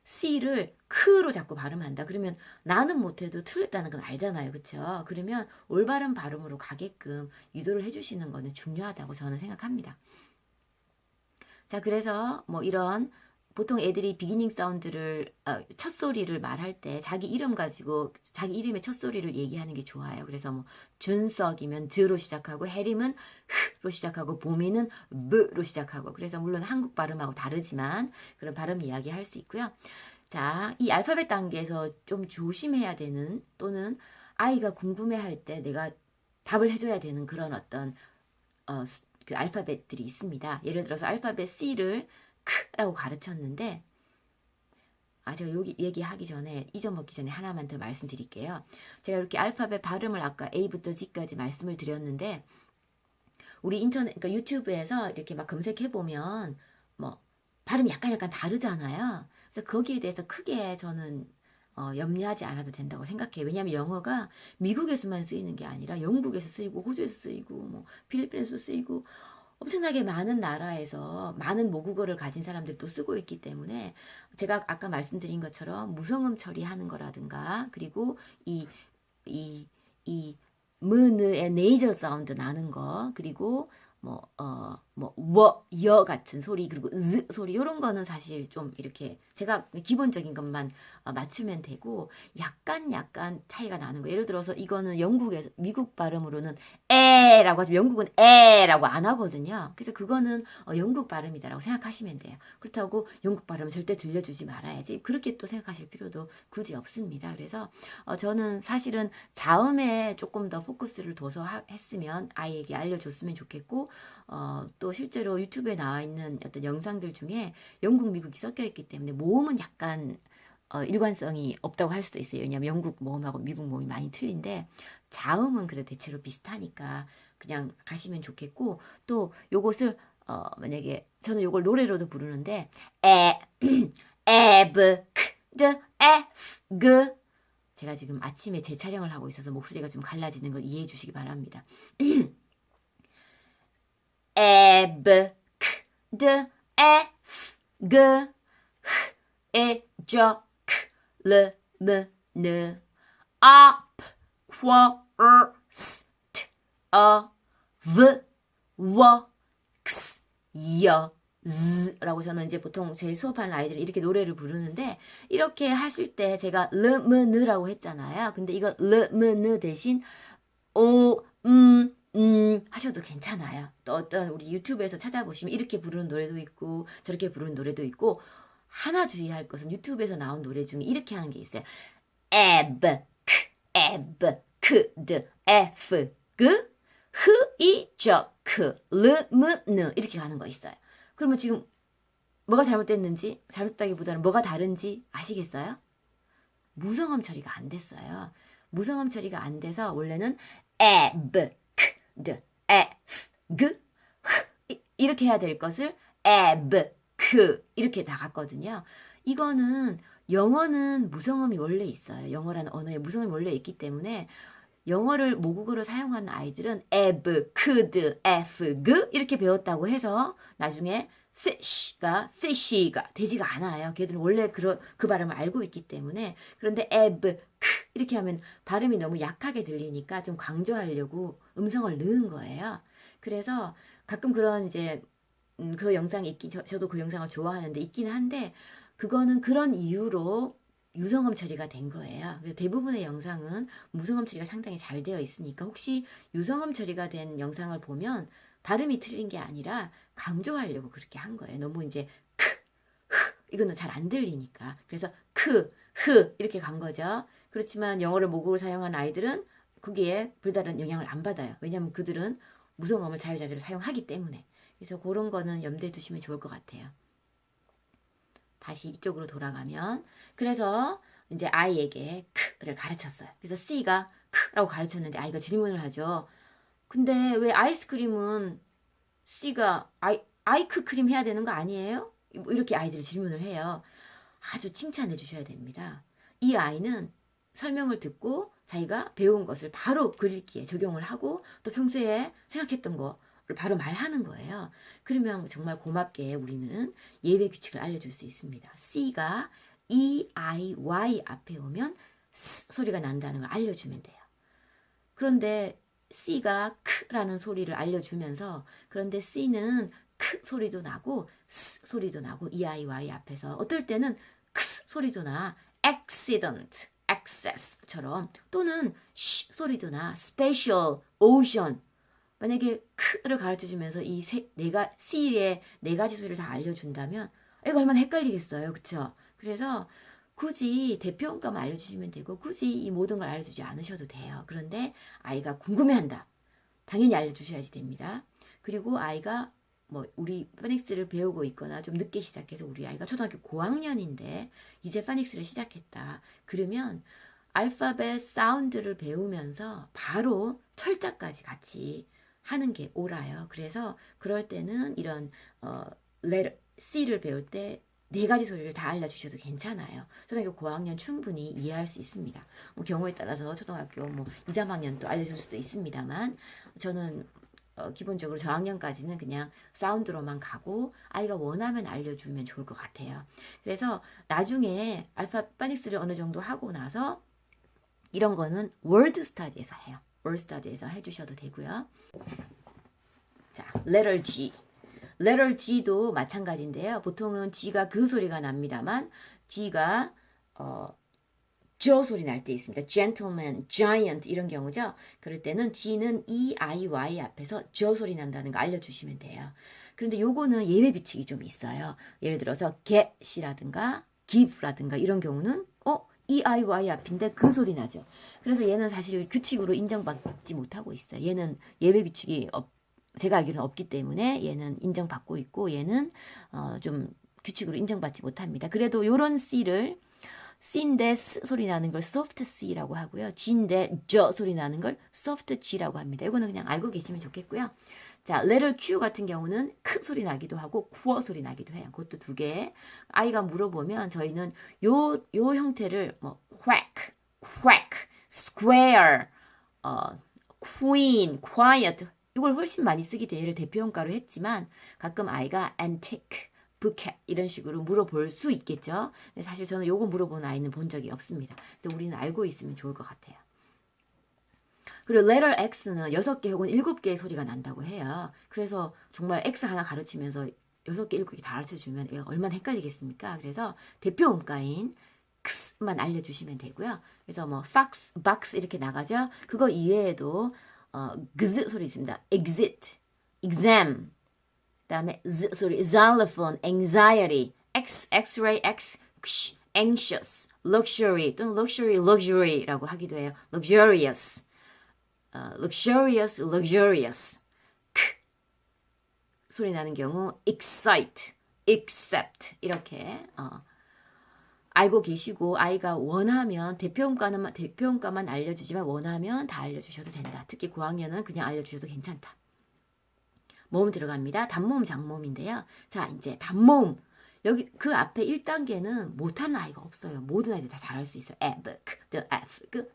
C를 크로 자꾸 발음한다. 그러면 나는 못해도 틀렸다는 건 알잖아요. 그렇죠? 그러면 올바른 발음으로 가게끔 유도를 해주시는 거는 중요하다고 저는 생각합니다. 자, 그래서 뭐 이런 보통 애들이 비기닝 사운드를 첫 소리를 말할 때 자기 이름 가지고 자기 이름의 첫 소리를 얘기하는 게 좋아요. 그래서 뭐 준석이면 드로 시작하고 해림은 흐로 시작하고 보미는 브로 시작하고 그래서 물론 한국 발음하고 다르지만 그런 발음 이야기 할 수 있고요. 자, 이 알파벳 단계에서 좀 조심해야 되는 또는 아이가 궁금해할 때 내가 답을 해줘야 되는 그런 어떤 그 알파벳들이 있습니다. 예를 들어서 알파벳 C를 크라고 가르쳤는데 제가 여기 얘기하기 전에 잊어먹기 전에 하나만 더 말씀드릴게요. 제가 이렇게 알파벳 발음을 아까 A부터 G까지 말씀을 드렸는데 우리 인터넷 그러니까 유튜브에서 이렇게 막 검색해 보면 뭐 발음이 약간 다르잖아요. 그래서 거기에 대해서 크게 저는 염려하지 않아도 된다고 생각해요. 왜냐하면 영어가 미국에서만 쓰이는 게 아니라 영국에서 쓰이고 호주에서 쓰이고 뭐 필리핀에서 쓰이고 엄청나게 많은 나라에서 많은 모국어를 가진 사람들도 쓰고 있기 때문에 제가 아까 말씀드린 것처럼 무성음 처리하는 거라든가 그리고 이 문의 네이저 사운드 나는 거 그리고 여 같은 소리 그리고 z 소리 이런 거는 사실 좀 이렇게 제가 기본적인 것만 맞추면 되고 약간 차이가 나는 거 예를 들어서 이거는 영국에서 미국 발음으로는 에라고 하지만 영국은 에라고 안 하거든요. 그래서 그거는 영국 발음이다라고 생각하시면 돼요. 그렇다고 영국 발음을 절대 들려주지 말아야지 그렇게 또 생각하실 필요도 굳이 없습니다. 그래서 저는 사실은 자음에 조금 더 포커스를 둬서 했으면 아이에게 알려줬으면 좋겠고 또 실제로 유튜브에 나와 있는 어떤 영상들 중에 영국, 미국이 섞여 있기 때문에 모음은 약간 일관성이 없다고 할 수도 있어요. 왜냐하면 영국 모음하고 미국 모음이 많이 틀린데 자음은 그래도 대체로 비슷하니까 그냥 가시면 좋겠고 또 요것을 만약에 저는 요걸 노래로도 부르는데 에브 크드 에프 그 제가 지금 아침에 재촬영을 하고 있어서 목소리가 좀 갈라지는 걸 이해해 주시기 바랍니다. 에브 크드 에프 그 에 저 르 무 느 아 쿼 스 트 어 브 워 스 여 z라고 저는 이제 보통 제 수업하는 아이들이 이렇게 노래를 부르는데 이렇게 하실 때 제가 르므느라고 했잖아요. 근데 이거 르므느 대신 오, 하셔도 괜찮아요. 또 어떤 우리 유튜브에서 찾아보시면 이렇게 부르는 노래도 있고 저렇게 부르는 노래도 있고 하나 주의할 것은 유튜브에서 나온 노래 중에 이렇게 하는 게 있어요. 에브, 크, 드, 에프, 그, 흐, 이, 저, 크, 르, 무, 느 이렇게 가는 거 있어요. 그러면 지금 뭐가 잘못됐는지 잘못다기보다는 뭐가 다른지 아시겠어요? 무성음 처리가 안 됐어요. 무성음 처리가 안 돼서 원래는 에브, 크, 드, 에프, 그, 흐 이렇게 해야 될 것을 에브, 크 이렇게 나갔거든요. 이거는 영어는 무성음이 원래 있어요. 영어라는 언어에 무성음이 원래 있기 때문에 영어를 모국어로 사용하는 아이들은 에브, 크드, 에프, 그 이렇게 배웠다고 해서 나중에 fish가 되지가 않아요. 걔들은 원래 그 발음을 알고 있기 때문에. 그런데 에브, 크 이렇게 하면 발음이 너무 약하게 들리니까 좀 강조하려고 음성을 넣은 거예요. 그래서 가끔 그런 이제 그 영상이 있긴 저도 그 영상을 좋아하는데 있긴 한데 그거는 그런 이유로 유성음 처리가 된 거예요. 그래서 대부분의 영상은 무성음 처리가 상당히 잘 되어 있으니까 혹시 유성음 처리가 된 영상을 보면 발음이 틀린 게 아니라 강조하려고 그렇게 한 거예요. 너무 이제 크, 흐 이거는 잘 안 들리니까. 그래서 크, 흐 이렇게 간 거죠. 그렇지만 영어를 모국어로 사용한 아이들은 거기에 별다른 영향을 안 받아요. 왜냐하면 그들은 무성음을 자유자재로 사용하기 때문에. 그래서 그런 거는 염두에 두시면 좋을 것 같아요. 다시 이쪽으로 돌아가면 그래서 이제 아이에게 크를 가르쳤어요. 그래서 C가 크라고 가르쳤는데 아이가 질문을 하죠. 근데 왜 아이스크림은 C가 아이크 크림 해야 되는 거 아니에요? 이렇게 아이들이 질문을 해요. 아주 칭찬해 주셔야 됩니다. 이 아이는 설명을 듣고 자기가 배운 것을 바로 글읽기에 적용을 하고 또 평소에 생각했던 거를 바로 말하는 거예요. 그러면 정말 고맙게 우리는 예외 규칙을 알려줄 수 있습니다. C가 E, I, Y 앞에 오면 S 소리가 난다는 걸 알려주면 돼요. 그런데 C가 크라는 소리를 알려주면서 그런데 C는 크 소리도 나고 S 소리도 나고 E, I, Y 앞에서 어떨 때는 X 소리도 나 accident, access처럼 또는 sh 소리도 나 special, ocean 만약에 크를 가르쳐주면서 이 C의 네 가지 소리를 다 알려준다면 이거 얼마나 헷갈리겠어요. 그쵸? 그래서 굳이 대표음감만 알려주시면 되고 굳이 이 모든 걸 알려주지 않으셔도 돼요. 그런데 아이가 궁금해한다. 당연히 알려주셔야지 됩니다. 그리고 아이가 뭐 우리 파닉스를 배우고 있거나 좀 늦게 시작해서 우리 아이가 초등학교 고학년인데 이제 파닉스를 시작했다. 그러면 알파벳 사운드를 배우면서 바로 철자까지 같이 하는 게 옳아요. 그래서 그럴 때는 이런 C를 배울 때 네 가지 소리를 다 알려주셔도 괜찮아요. 초등학교 고학년 충분히 이해할 수 있습니다. 뭐 경우에 따라서 초등학교 뭐 2, 3학년도 알려줄 수도 있습니다만 저는 기본적으로 저학년까지는 그냥 사운드로만 가고 아이가 원하면 알려주면 좋을 것 같아요. 그래서 나중에 알파파닉스를 어느 정도 하고 나서 이런 거는 월드 스터디에서 해요. 월드 스터디에서 해주셔도 되고요. 자, letter G. letter G도 마찬가지인데요. 보통은 G가 그 소리가 납니다만 G가 저 소리 날 때 있습니다. gentleman, giant 이런 경우죠. 그럴 때는 G는 E, I, Y 앞에서 저 소리 난다는 거 알려주시면 돼요. 그런데 요거는 예외 규칙이 좀 있어요. 예를 들어서 get이라든가 give라든가 이런 경우는 E, I, Y 앞인데 그 소리 나죠. 그래서 얘는 사실 규칙으로 인정받지 못하고 있어요. 얘는 예외 규칙이 제가 알기로는 없기 때문에 얘는 인정받고 있고 얘는 좀 규칙으로 인정받지 못합니다. 그래도 요런 C를 C인데 S 소리 나는 걸 soft C라고 하고요. G인데 저 소리 나는 걸 soft G라고 합니다. 이거는 그냥 알고 계시면 좋겠고요. 자, letter Q 같은 경우는 크 소리 나기도 하고 쿼 소리 나기도 해요. 그것도 두 개. 아이가 물어보면 저희는 요 형태를 뭐 quack, square, queen, quiet 이걸 훨씬 많이 쓰기 때문에 얘를 대표형가로 했지만 가끔 아이가 antique, bouquet 이런 식으로 물어볼 수 있겠죠. 근데 사실 저는 요거 물어보는 아이는 본 적이 없습니다. 그래서 우리는 알고 있으면 좋을 것 같아요. 그리고 letter X는 6개 혹은 7개의 소리가 난다고 해요. 그래서 정말 X 하나 가르치면서 6개, 7개 다 가르쳐주면 애가 얼마나 헷갈리겠습니까? 그래서 대표음가인 x만 알려주시면 되고요. 그래서 뭐 fox, box 이렇게 나가죠. 그거 이외에도 gz 소리 있습니다. exit, exam, 그다음에 z 소리, xylophone, anxiety, x-ray, anxious, luxury 또는 luxury라고 하기도 해요. luxurious, luxurious. 소리 나는 경우 excite, accept 이렇게 알고 계시고 아이가 원하면 대표음가만 알려주지만 원하면 다 알려주셔도 된다. 특히 9학년은 그냥 알려주셔도 괜찮다. 모음 들어갑니다. 단모음, 장모음인데요. 자, 이제 단모음. 여기 그 앞에 1단계는 못하는 아이가 없어요. 모든 아이들 다 잘할 수 있어요.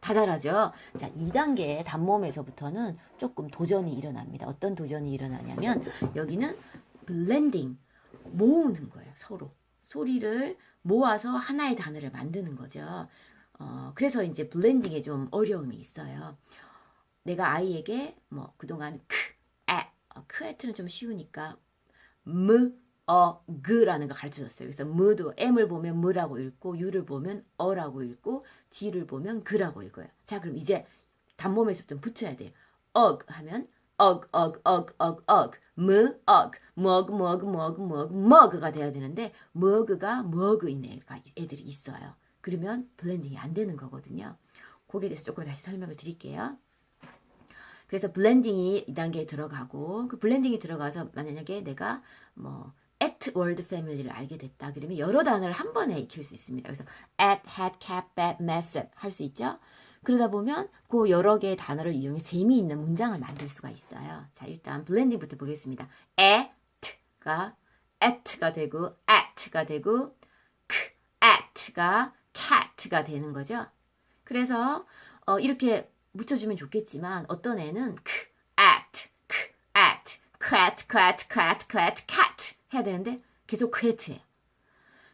다 잘하죠. 자, 2단계 단모음에서부터는 조금 도전이 일어납니다. 어떤 도전이 일어나냐면 여기는 블렌딩, 모으는 거예요. 서로. 소리를 모아서 하나의 단어를 만드는 거죠. 그래서 이제 블렌딩에 좀 어려움이 있어요. 내가 아이에게 뭐 그동안 크에트는 좀 쉬우니까 그라는 거 가르쳐줬어요. 그래서 무도 M을 보면 무라고 읽고 U를 보면 어라고 읽고 G를 보면 그라고 읽어요. 자, 그럼 이제 단모음에서부터 붙여야 돼요. 하면 머그가 돼야 되는데 머그인 애들이 있어요. 그러면 블렌딩이 안 되는 거거든요. 거기에 대해서 조금 다시 설명을 드릴게요. 그래서 블렌딩이 2단계에 들어가고 그 블렌딩이 들어가서 만약에 내가 뭐 at word family를 알게 됐다. 그러면 여러 단어를 한 번에 익힐 수 있습니다. 그래서 at, had, cat, bat, mess 할 수 있죠. 그러다 보면 그 여러 개의 단어를 이용해 재미있는 문장을 만들 수가 있어요. 자, 일단 블렌딩부터 보겠습니다. at가 되고 at가 되고 at가 cat가 되는 거죠. 그래서 이렇게 묻혀주면 좋겠지만 어떤 애는 at, cat 해야 되는데 계속 cat예요.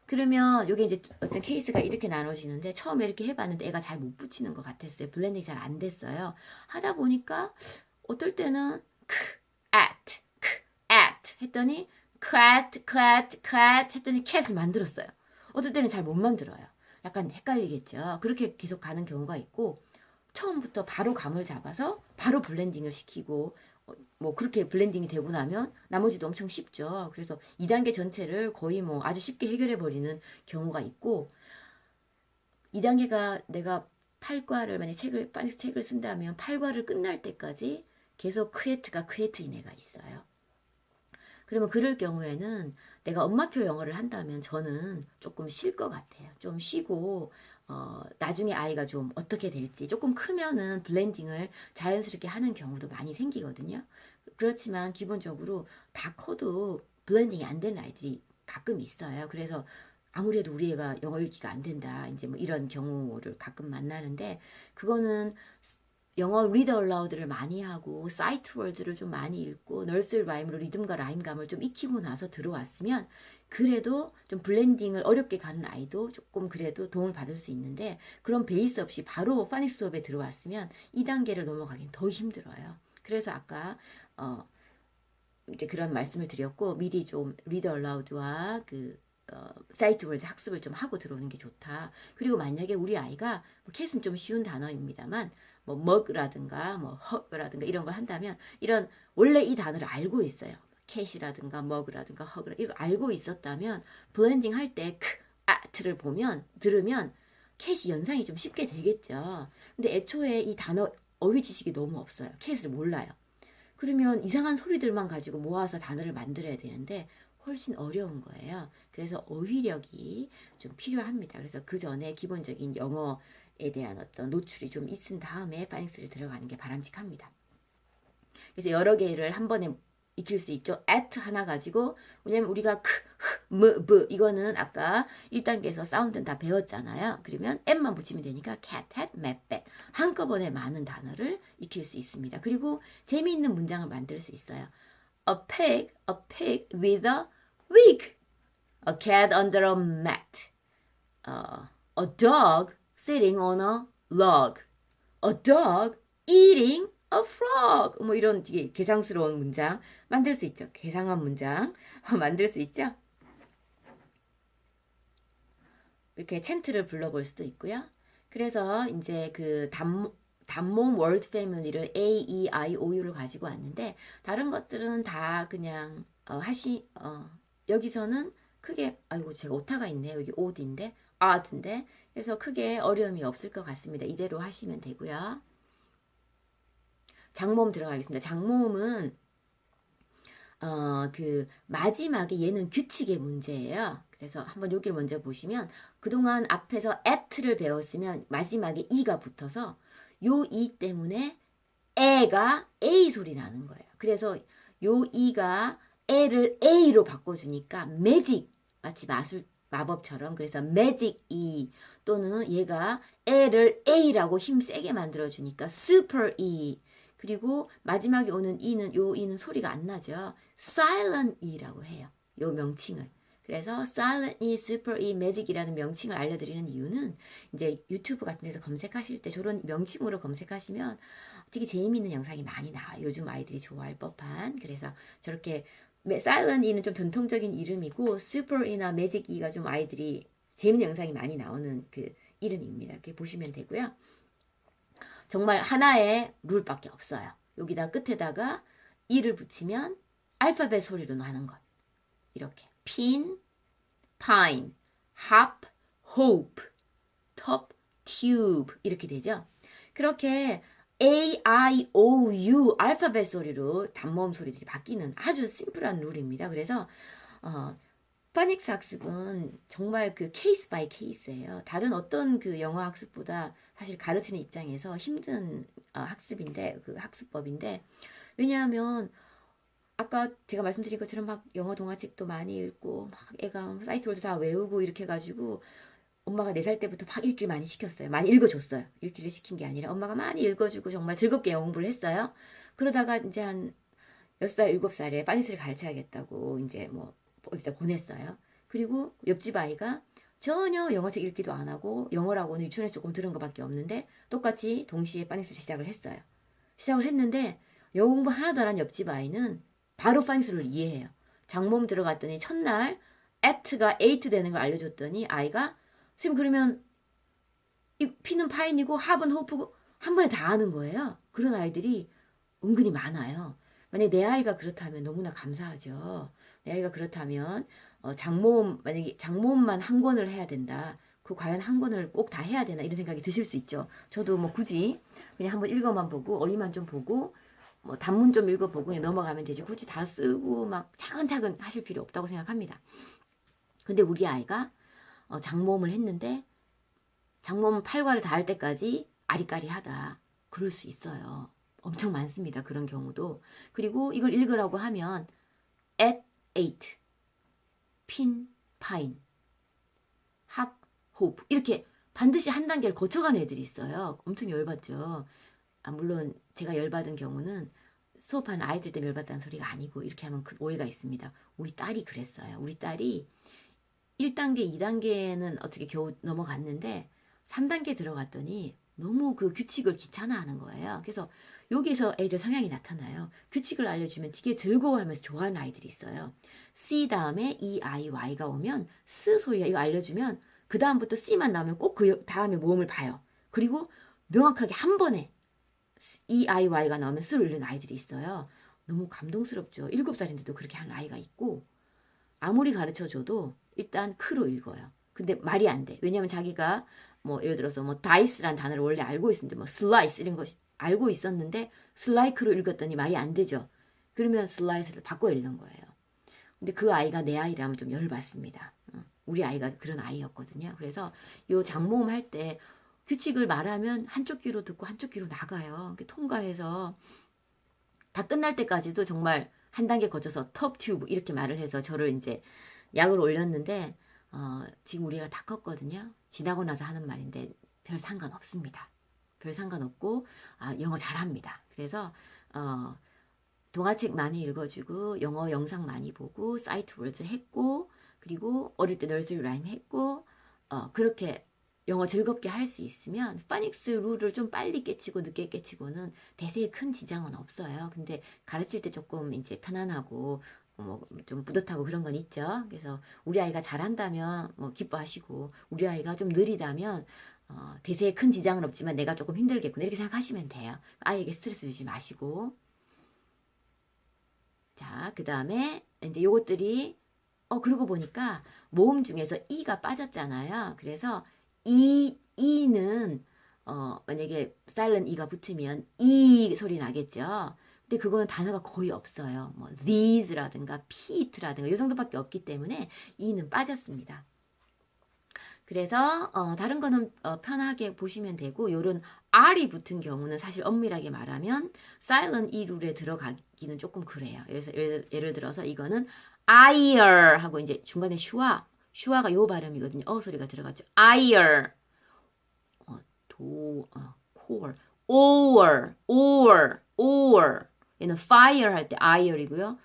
그러면 이게 이제 어떤 케이스가 이렇게 나눠지는데 처음에 이렇게 해봤는데 애가 잘 못 붙이는 것 같았어요. 블렌딩이 잘 안 됐어요. 하다 보니까 어떨 때는 at 했더니 cat 했더니 cat을 만들었어요. 어떨 때는 잘 못 만들어요. 약간 헷갈리겠죠. 그렇게 계속 가는 경우가 있고 처음부터 바로 감을 잡아서 바로 블렌딩을 시키고 뭐 그렇게 블렌딩이 되고 나면 나머지도 엄청 쉽죠. 그래서 2단계 전체를 거의 뭐 아주 쉽게 해결해 버리는 경우가 있고 2단계가 내가 8과를 만약 책을 쓴다면 8과를 끝날 때까지 계속 크에트인 애가 있어요. 그러면 그럴 경우에는 내가 엄마표 영어를 한다면 저는 조금 쉴 것 같아요. 좀 쉬고 나중에 아이가 좀 어떻게 될지 조금 크면은 블렌딩을 자연스럽게 하는 경우도 많이 생기거든요. 그렇지만 기본적으로 다 커도 블렌딩이 안 되는 아이들이 가끔 있어요. 그래서 아무래도 우리 애가 영어 읽기가 안 된다. 이제 뭐 이런 경우를 가끔 만나는데 그거는 영어 리더 얼라우드를 많이 하고 사이트 월드를 좀 많이 읽고 널스리 라임으로 리듬과 라임감을 좀 익히고 나서 들어왔으면 그래도 좀 블렌딩을 어렵게 가는 아이도 조금 그래도 도움을 받을 수 있는데 그런 베이스 없이 바로 파닉 수업에 들어왔으면 2단계를 넘어가긴 더 힘들어요. 그래서 아까 이제 그런 말씀을 드렸고 미리 좀 리더 얼라우드와 사이트 월드 학습을 좀 하고 들어오는 게 좋다. 그리고 만약에 우리 아이가 캣은 좀 쉬운 단어입니다만 뭐 먹라든가 뭐 허그라든가 이런 걸 한다면 이런 원래 이 단어를 알고 있어요. 캣이라든가 먹으라든가 허그라 이거 알고 있었다면 블렌딩 할 때 at를 들으면 캣이 연상이 좀 쉽게 되겠죠. 근데 애초에 이 단어 어휘 지식이 너무 없어요. 캣을 몰라요. 그러면 이상한 소리들만 가지고 모아서 단어를 만들어야 되는데 훨씬 어려운 거예요. 그래서 어휘력이 좀 필요합니다. 그래서 그 전에 기본적인 영어에 대한 어떤 노출이 좀 있은 다음에 파닉스를 들어가는 게 바람직합니다. 그래서 여러 개를 한 번에 익힐 수 있죠. at 하나 가지고 왜냐면 우리가 이거는 아까 1단계에서 사운드는 다 배웠잖아요. 그러면 m만 붙이면 되니까 cat, hat, mat, bat 한꺼번에 많은 단어를 익힐 수 있습니다. 그리고 재미있는 문장을 만들 수 있어요. A pig with a wig. A cat under a mat. A dog sitting on a log. A dog eating a frog. 뭐 이런 되게 개상스러운 문장 만들 수 있죠. 개상한 문장 만들 수 있죠? 이렇게 챈트를 불러볼 수도 있고요. 그래서 이제 그 단모음 월드 패밀리를 A, E, I, O, U를 가지고 왔는데 다른 것들은 다 그냥 여기서는 크게 아이고 제가 오타가 있네요. 여기 오드인데 아드인데 그래서 크게 어려움이 없을 것 같습니다. 이대로 하시면 되고요. 장모음 들어가겠습니다. 장모음은 그 마지막에 얘는 규칙의 문제예요. 그래서 한번 여기를 먼저 보시면 그동안 앞에서 at를 배웠으면 마지막에 e가 붙어서 요 e 때문에 에가 a 소리 나는 거예요. 그래서 요 e가 에를 a로 바꿔주니까 magic 마치 마법처럼 그래서 magic e 또는 얘가 에를 a라고 힘 세게 만들어주니까 super e 그리고 마지막에 오는 요 e는 소리가 안 나죠. silent e라고 해요. 요 명칭을. 그래서 silent e, super e, magic이라는 명칭을 알려드리는 이유는 이제 유튜브 같은 데서 검색하실 때 저런 명칭으로 검색하시면 되게 재미있는 영상이 많이 나와요. 요즘 아이들이 좋아할 법한. 그래서 저렇게 silent e는 좀 전통적인 이름이고 super e나 magic e가 좀 아이들이 재미있는 영상이 많이 나오는 그 이름입니다. 이렇게 보시면 되고요. 정말 하나의 룰밖에 없어요. 여기다 끝에다가 e를 붙이면 알파벳 소리로 나는 것. 이렇게 pin, pine, hop, hope, top, tube 이렇게 되죠. 그렇게 A, I, O, U 알파벳 소리로 단모음 소리들이 바뀌는 아주 심플한 룰입니다. 그래서 파닉스 학습은 정말 그 케이스 바이 케이스예요. 다른 어떤 그 영어 학습보다 사실 가르치는 입장에서 힘든 학습인데 그 학습법인데 왜냐하면 아까 제가 말씀드린 것처럼 막 영어 동화책도 많이 읽고 막 애가 사이트월드 다 외우고 이렇게 해가지고 엄마가 4살 때부터 막 읽기를 많이 시켰어요. 많이 읽어줬어요. 읽기를 시킨 게 아니라 엄마가 많이 읽어주고 정말 즐겁게 영어 공부를 했어요. 그러다가 이제 한 6살, 7살에 파니스를 가르쳐야겠다고 이제 뭐 어디다 보냈어요. 그리고 옆집 아이가 전혀 영어책 읽기도 안 하고 영어라고는 유치원에서 조금 들은 것밖에 없는데 똑같이 동시에 파니스를 시작을 했어요. 시작을 했는데 영어 공부 하나도 안 한 옆집 아이는 바로 파니스를 이해해요. 장모음 들어갔더니 첫날 at가 8 되는 걸 알려줬더니 아이가 선생님 그러면 이 피는 파인이고 합은 호프고 한 번에 다 아는 거예요. 그런 아이들이 은근히 많아요. 만약에 내 아이가 그렇다면 너무나 감사하죠. 내 아이가 그렇다면 만약에 장모음만 한 권을 해야 된다. 그 과연 한 권을 꼭 다 해야 되나 이런 생각이 드실 수 있죠. 저도 뭐 굳이 그냥 한번 읽어만 보고 어휘만 좀 보고 뭐 단문 좀 읽어보고 그냥 넘어가면 되지. 굳이 다 쓰고 막 차근차근 하실 필요 없다고 생각합니다. 근데 우리 아이가 장모음을 했는데 장모음 8과를 다 할 때까지 아리까리하다. 그럴 수 있어요. 엄청 많습니다. 그런 경우도. 그리고 이걸 읽으라고 하면 at 8, pin, pine, hop, hope 이렇게 반드시 한 단계를 거쳐가는 애들이 있어요. 엄청 열받죠. 물론 제가 열받은 경우는 수업하는 아이들 때문에 열받다는 소리가 아니고 이렇게 하면 그 오해가 있습니다. 우리 딸이 그랬어요. 우리 딸이 1단계, 2단계는 어떻게 겨우 넘어갔는데 3단계 들어갔더니 너무 그 규칙을 귀찮아하는 거예요. 그래서 여기서 애들 성향이 나타나요. 규칙을 알려주면 되게 즐거워하면서 좋아하는 아이들이 있어요. C 다음에 E, I, Y가 오면 S 소리가 이거 알려주면 그 다음부터 C만 나오면 꼭 그 다음에 모음을 봐요. 그리고 명확하게 한 번에 E, I, Y가 나오면 S를 읽는 아이들이 있어요. 너무 감동스럽죠. 7살인데도 그렇게 하는 아이가 있고 아무리 가르쳐줘도 일단 크로 읽어요. 근데 말이 안 돼. 왜냐면 자기가 뭐 예를 들어서 뭐 다이스란 단어를 원래 알고 있었는데 뭐 슬라이스 이런 거 알고 있었는데 슬라이크로 읽었더니 말이 안 되죠. 그러면 슬라이스를 바꿔 읽는 거예요. 근데 그 아이가 내 아이라면 좀 열받습니다. 우리 아이가 그런 아이였거든요. 그래서 요 장모음 할 때 규칙을 말하면 한쪽 귀로 듣고 한쪽 귀로 나가요. 통과해서 다 끝날 때까지도 정말 한 단계 거쳐서 톱 튜브 이렇게 말을 해서 저를 이제 약을 올렸는데 지금 우리가 다 컸거든요. 지나고 나서 하는 말인데 별 상관없습니다. 별 상관없고 영어 잘합니다. 그래서 동화책 많이 읽어주고 영어 영상 많이 보고 사이트 월드 했고 그리고 어릴 때 너스리 라임 했고 그렇게 영어 즐겁게 할 수 있으면 파닉스 룰을 좀 빨리 깨치고 늦게 깨치고는 대세에 큰 지장은 없어요. 근데 가르칠 때 조금 이제 편안하고 뭐 좀 뿌듯하고 그런 건 있죠. 그래서 우리 아이가 잘한다면 뭐 기뻐하시고 우리 아이가 좀 느리다면 대세에 큰 지장은 없지만 내가 조금 힘들겠구나 이렇게 생각하시면 돼요. 아이에게 스트레스 주지 마시고. 자, 그 다음에 이제 요것들이 그러고 보니까 모음 중에서 이가 빠졌잖아요. 그래서 이는 만약에 silent 이가 붙으면 이 소리 나겠죠. 근데 그거는 단어가 거의 없어요. 뭐 these라든가 peat라든가 이 정도밖에 없기 때문에 이는 빠졌습니다. 그래서 다른 거는 편하게 보시면 되고 요런 R이 붙은 경우는 사실 엄밀하게 말하면 silent E 룰에 들어가기는 조금 그래요. 그래서 예를 들어서 이거는 ire 하고 이제 중간에 슈아가 요 발음이거든요. 소리가 들어갔죠. ire core or 얘는 fire 할 때 ire이고요.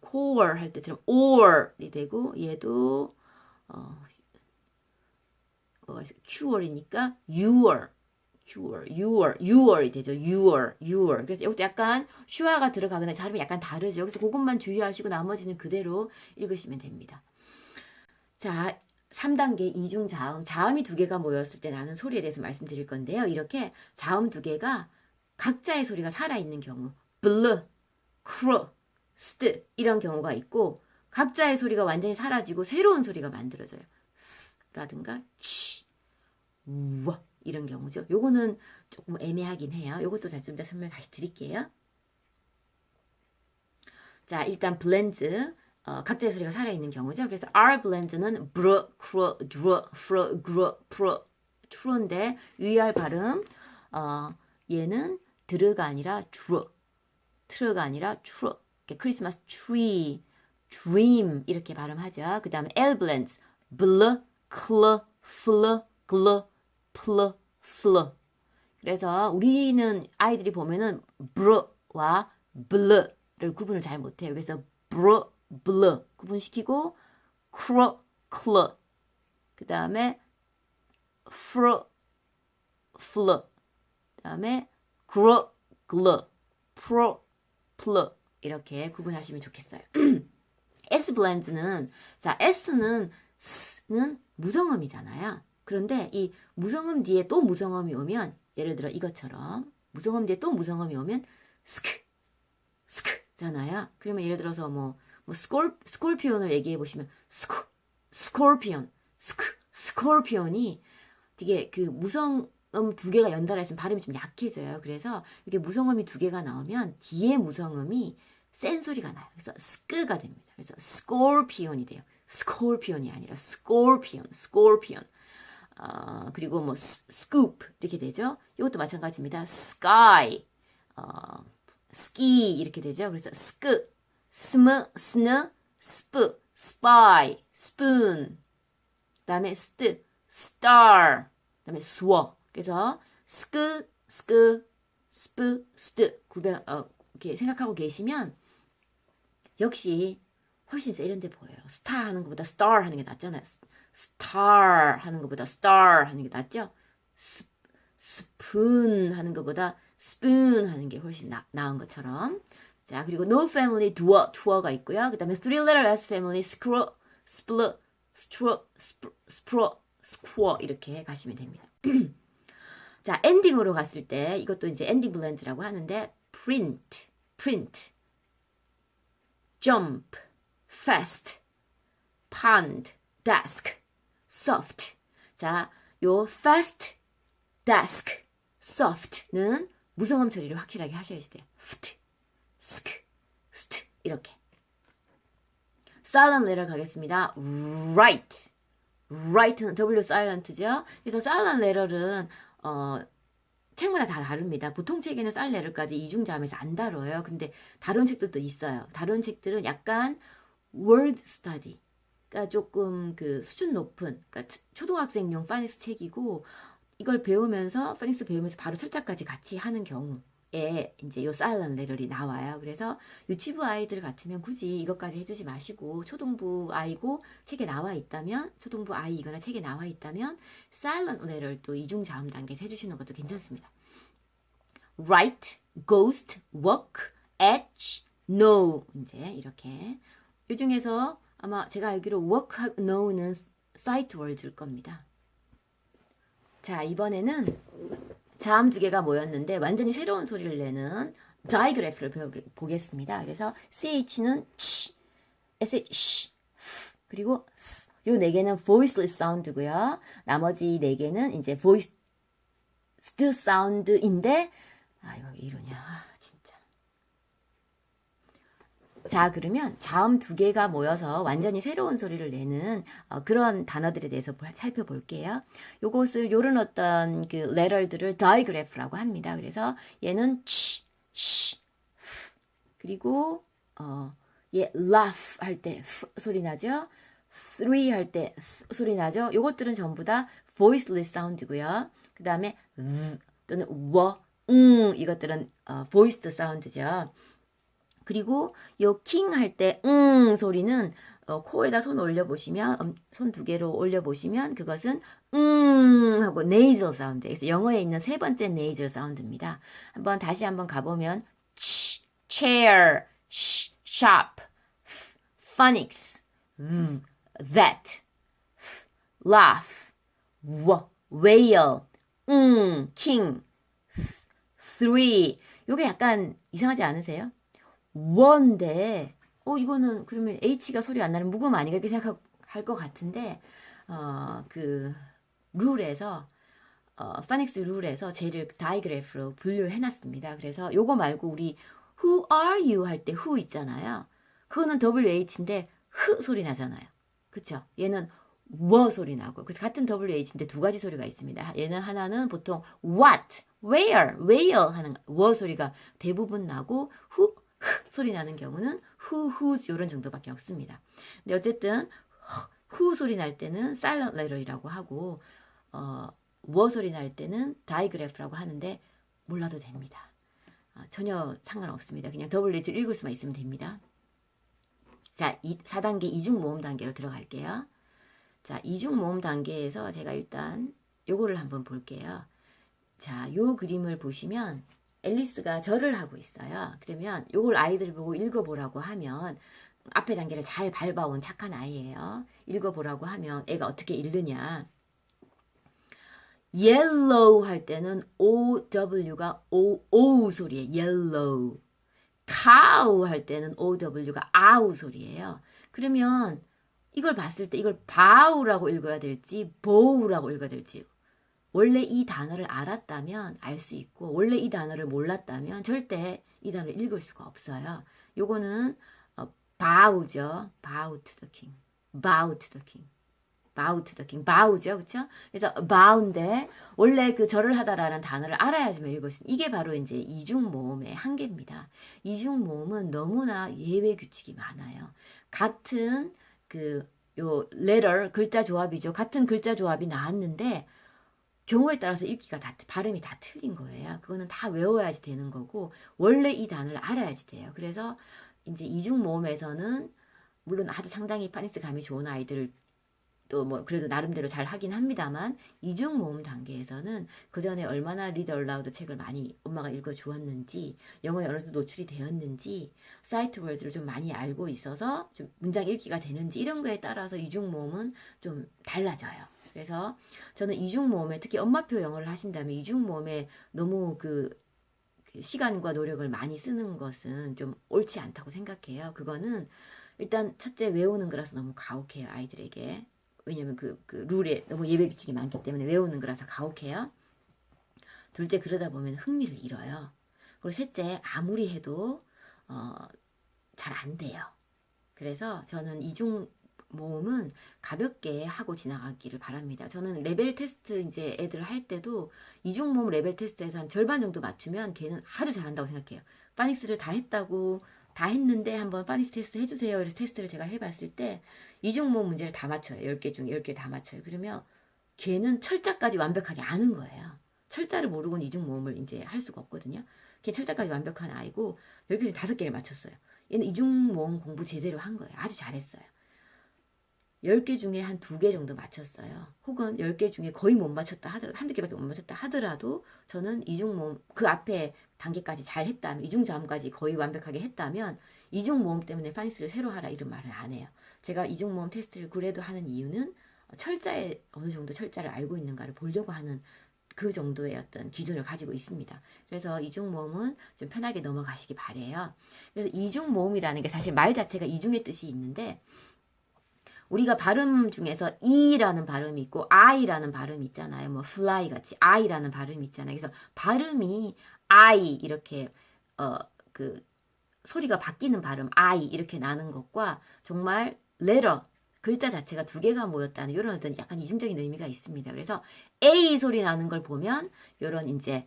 core 할 때처럼 or이 되고 얘도 뭐가 있어? cure이니까 your이 되죠. your. 그래서 이것도 약간 슈아가 들어가거나 발음이 약간 다르죠. 그래서 그것만 주의하시고 나머지는 그대로 읽으시면 됩니다. 자, 3단계 이중자음. 자음이 두 개가 모였을 때 나는 소리에 대해서 말씀드릴 건데요. 이렇게 자음 두 개가 각자의 소리가 살아있는 경우 블, 크루, 스트 이런 경우가 있고 각자의 소리가 완전히 사라지고 새로운 소리가 만들어져요. 라든가 치, 와 이런 경우죠. 요거는 조금 애매하긴 해요. 요것도 좀 더 설명 다시 드릴게요. 자, 일단 블렌즈 각자의 소리가 살아있는 경우죠. 그래서 R 블렌즈는 브르, 크루, 드르, 프르, 그르, 프르, 트루인데 UR 발음 얘는 드르가 아니라 드르, 트르가 아니라 트루. 크리스마스 트리, 드림 이렇게 발음하죠. 그 다음에 L 블렌즈 블, 클, 플, 글르, 플, 슬. 그래서 우리는 아이들이 보면은 브르와 블르를 구분을 잘 못해요. 그래서 브르, 블르 구분시키고 크루, 클. 그 다음에 프르, 플. 그 다음에 그르, 글르, 프로, 플. 이렇게 구분하시면 좋겠어요. S 블렌즈는 자 S는 S는 무성음이잖아요. 그런데 이 무성음 뒤에 또 무성음이 오면 예를 들어 이것처럼 무성음 뒤에 또 무성음이 오면 스크잖아요. 그러면 예를 들어서 뭐 스콜피온을 얘기해 보시면 스콜피온이 되게 그 무성음 두 개가 연달아 있으면 발음이 좀 약해져요. 그래서 이렇게 무성음이 두 개가 나오면 뒤에 무성음이 센 소리가 나요. 그래서 스크가 됩니다. 그래서 스콜피온이 돼요. 스콜피온이 아니라 스콜피온. 그리고 뭐 스쿱 이렇게 되죠. 이것도 마찬가지입니다. 스카이, 스키 이렇게 되죠. 그래서 스크, 스느, 스프, 스파이, 스푼. 그다음에 스타, 그다음에 스워. 그래서 스프, 스트 구별 이렇게 생각하고 계시면 역시 훨씬 세련돼 보여요. 스타 하는 것보다 스타 하는 게 낫잖아요. 스타 하는 것보다 스타 하는 게 낫죠. 스푼 하는 것보다 스푼 하는 게 훨씬 나은 것처럼. 자, 그리고 no family 두어가 있고요. 그 다음에 three letter s family 스크로, 스플, 스퀘어 이렇게 가시면 됩니다. 자, 엔딩으로 갔을 때 이것도 이제 엔딩 블렌즈라고 하는데 print, jump, fast, pond, desk, soft. 자, 요 fast, desk, soft는 무성음 처리를 확실하게 하셔야 돼요. st 이렇게. silent letter 가겠습니다. right는 W silent죠. 그래서 silent letter는 책마다 다 다릅니다. 보통 책에는 silent letter까지 이중자음에서 안 다뤄요. 근데 다른 책들도 있어요. 다른 책들은 약간 word study, 그러니까 조금 그 수준 높은, 그러니까 초등학생용 파닉스 책이고 이걸 배우면서 파닉스 배우면서 바로 철자까지 같이 하는 경우에 이제 요 silent letter이 나와요. 그래서 유치부 아이들 같으면 굳이 이것까지 해주지 마시고 초등부 아이고 책에 나와 있다면 초등부 아이이거나 책에 나와 있다면 silent letter 또 이중자음 단계에서 해주시는 것도 괜찮습니다. write, ghost, walk, edge, know 이제 이렇게 이 중에서 아마 제가 알기로 work no는 sight word일 겁니다. 자, 이번에는 자음 두 개가 모였는데 완전히 새로운 소리를 내는 다이그래프를 보겠습니다. 그래서 ch는 치, sh, 그리고 요 네 개는 voiceless sound고요. 나머지 네 개는 이제 voiced sound인데 이거 왜 이러냐 진짜. 자, 그러면 자음 두 개가 모여서 완전히 새로운 소리를 내는 그런 단어들에 대해서 살펴볼게요. 요것을 요런 어떤 그 레터들을 다이그래프라고 합니다. 그래서 얘는 치, 시, 그리고 얘 laugh 할 때 소리 나죠? three 할 때 소리 나죠? 요것들은 전부 다 voiceless sound고요. 그 다음에 또는 이것들은 voiced sound죠. 그리고 요 king 할 때 소리는 코에다 손 올려보시면 손 두 개로 올려보시면 그것은 하고 nasal 사운드. 그래서 영어에 있는 세 번째 nasal 사운드입니다. 다시 한번 가보면 chair, shop, phonics, that, laugh, whale, king, three. 요게 약간 이상하지 않으세요? 원인데 이거는 그러면 H가 소리 안 나는 묵음 아닌가 이렇게 생각할 것 같은데 그 룰에서 파닉스 룰에서 쟤를 다이그래프로 분류해 놨습니다. 그래서 요거 말고 우리 who are you 할 때 who 있잖아요. 그거는 WH인데 흐 소리 나잖아요. 그쵸? 얘는 소리 나고 그래서 같은 WH인데 두 가지 소리가 있습니다. 얘는 하나는 보통 what, where 하는 소리가 대부분 나고 who 소리 나는 경우는 whose 이런 정도밖에 없습니다. 근데 어쨌든 who 소리 날 때는 silent letter이라고 하고 소리 날 때는 digraph라고 하는데 몰라도 됩니다. 전혀 상관없습니다. 그냥 WH를 읽을 수만 있으면 됩니다. 자, 4단계 이중 모음 단계로 들어갈게요. 자, 이중 모음 단계에서 제가 일단 요거를 한번 볼게요. 자, 요 그림을 보시면 앨리스가 절을 하고 있어요. 그러면 요걸 아이들 보고 읽어보라고 하면 앞에 단계를 잘 밟아온 착한 아이예요. 읽어보라고 하면 애가 어떻게 읽느냐. yellow 할 때는 OW가 O 소리예요. yellow. cow 할 때는 OW가 아우 소리예요. 그러면 이걸 봤을 때 이걸 bow라고 읽어야 될지 bow라고 읽어야 될지 원래 이 단어를 알았다면 알 수 있고 원래 이 단어를 몰랐다면 절대 이 단어를 읽을 수가 없어요. 요거는 bow죠. bow to the king. bow to the king. bow to the king. bow죠. 그쵸? 그래서 bow인데 원래 그 절을 하다라는 단어를 알아야지만 읽을 수 있는 이게 바로 이제 이중 모음의 한계입니다. 이중 모음은 너무나 예외 규칙이 많아요. 같은 요 letter 글자 조합이죠. 같은 글자 조합이 나왔는데 경우에 따라서 읽기가 발음이 다 틀린 거예요. 그거는 다 외워야지 되는 거고 원래 이 단어를 알아야지 돼요. 그래서 이제 이중 모음에서는 물론 아주 상당히 파닉스 감이 좋은 아이들 또 뭐 그래도 나름대로 잘 하긴 합니다만 이중 모음 단계에서는 그 전에 얼마나 리드 얼라우드 책을 많이 엄마가 읽어 주었는지 영어에 어느 정도 노출이 되었는지 사이트 월드를 좀 많이 알고 있어서 좀 문장 읽기가 되는지 이런 거에 따라서 이중 모음은 좀 달라져요. 그래서 저는 이중 모음에 특히 엄마표 영어를 하신다면 이중 모음에 너무 그 시간과 노력을 많이 쓰는 것은 좀 옳지 않다고 생각해요. 그거는 일단 첫째 외우는 거라서 너무 가혹해요. 아이들에게. 왜냐면 그 룰에 너무 예외 규칙이 많기 때문에 외우는 거라서 가혹해요. 둘째 그러다 보면 흥미를 잃어요. 그리고 셋째 아무리 해도 잘 안 돼요. 그래서 저는 이중 모음은 가볍게 하고 지나가기를 바랍니다. 저는 레벨 테스트 이제 애들 할 때도 이중 모음 레벨 테스트에서 한 절반 정도 맞추면 걔는 아주 잘한다고 생각해요. 파닉스를 다 했는데 한번 파닉스 테스트 해주세요. 그래서 테스트를 제가 해봤을 때 이중 모음 문제를 다 맞춰요. 10개 중에 10개 다 맞춰요. 그러면 걔는 철자까지 완벽하게 아는 거예요. 철자를 모르고는 이중 모음을 이제 할 수가 없거든요. 걔 철자까지 완벽한 아이고 10개 중에 5개를 맞췄어요. 얘는 이중 모음 공부 제대로 한 거예요. 아주 잘했어요. 10개 중에 한 2개 정도 맞췄어요. 혹은 10개 중에 거의 못 맞췄다 하더라도 한두 개밖에 못 맞췄다 하더라도 저는 이중 모음 그 앞에 단계까지 잘 했다면 이중 자음까지 거의 완벽하게 했다면 이중 모음 때문에 파닉스를 새로 하라 이런 말은 안 해요. 제가 이중 모음 테스트를 그래도 하는 이유는 철자에 어느 정도 철자를 알고 있는가를 보려고 하는 그 정도의 어떤 기준을 가지고 있습니다. 그래서 이중 모음은 좀 편하게 넘어가시기 바래요. 그래서 이중 모음이라는 게 사실 말 자체가 이중의 뜻이 있는데 우리가 발음 중에서 이라는 발음이 있고 I라는 발음이 있잖아요. 뭐 fly 같이 I라는 발음이 있잖아요. 그래서 발음이 I 이렇게 그 소리가 바뀌는 발음 I 이렇게 나는 것과 정말 letter 글자 자체가 두 개가 모였다는 이런 어떤 약간 이중적인 의미가 있습니다. 그래서 A 소리 나는 걸 보면 이런 이제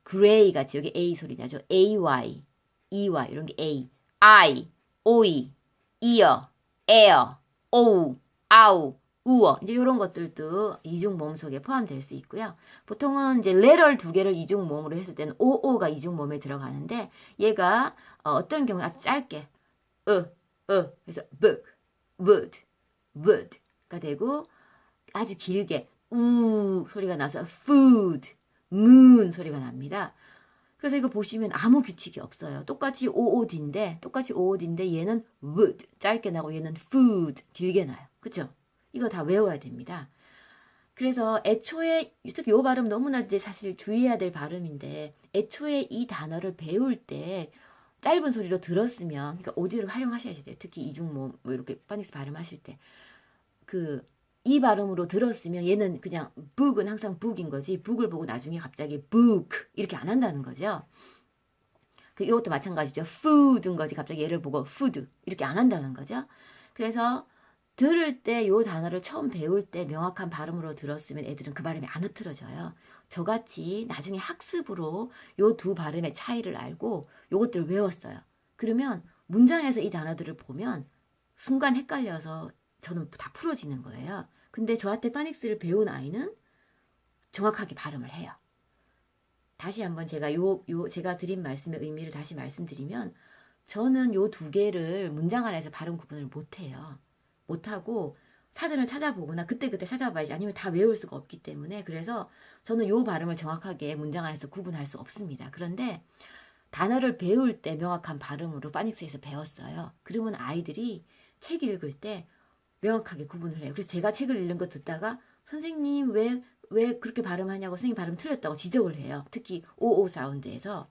gray 같이 여기 A 소리 나죠. AY, EY 이런 게 A, I, OE, ear, air, 오우, 아우, 우어 이제 이런 것들도 이중 모음 속에 포함될 수 있고요. 보통은 이제 레럴 두 개를 이중 모음으로 했을 때는 오오가 이중 모음에 들어가는데 얘가 어떤 경우는 아주 짧게 그래서 book, would, wood가 되고 아주 길게 우 소리가 나서 food, moon 소리가 납니다. 그래서 이거 보시면 아무 규칙이 없어요. 똑같이 OOD인데 얘는 would 짧게 나고 얘는 food 길게 나요. 그쵸? 이거 다 외워야 됩니다. 그래서 애초에 특히 이 발음 너무나 이제 사실 주의해야 될 발음인데 애초에 이 단어를 배울 때 짧은 소리로 들었으면 그러니까 오디오를 활용하셔야 돼요. 특히 이중모 뭐 이렇게 파닉스 발음하실 때 이 발음으로 들었으면 얘는 그냥 book은 항상 book인 거지 book을 보고 나중에 갑자기 book 이렇게 안 한다는 거죠. 이것도 마찬가지죠. food인 거지 갑자기 얘를 보고 food 이렇게 안 한다는 거죠. 그래서 들을 때 요 단어를 처음 배울 때 명확한 발음으로 들었으면 애들은 그 발음이 안 흐트러져요. 저같이 나중에 학습으로 요 두 발음의 차이를 알고 요것들을 외웠어요. 그러면 문장에서 이 단어들을 보면 순간 헷갈려서 저는 다 풀어지는 거예요. 근데 저한테 파닉스를 배운 아이는 정확하게 발음을 해요. 다시 한번 제가 제가 드린 말씀의 의미를 다시 말씀드리면 저는 요 두 개를 문장 안에서 발음 구분을 못해요. 못하고 사전을 찾아보거나 그때그때 찾아봐야지 아니면 다 외울 수가 없기 때문에 그래서 저는 요 발음을 정확하게 문장 안에서 구분할 수 없습니다. 그런데 단어를 배울 때 명확한 발음으로 파닉스에서 배웠어요. 그러면 아이들이 책 읽을 때 명확하게 구분을 해요. 그래서 제가 책을 읽는 거 듣다가 선생님 왜 그렇게 발음하냐고 선생님 발음 틀렸다고 지적을 해요. 특히 오오 사운드에서.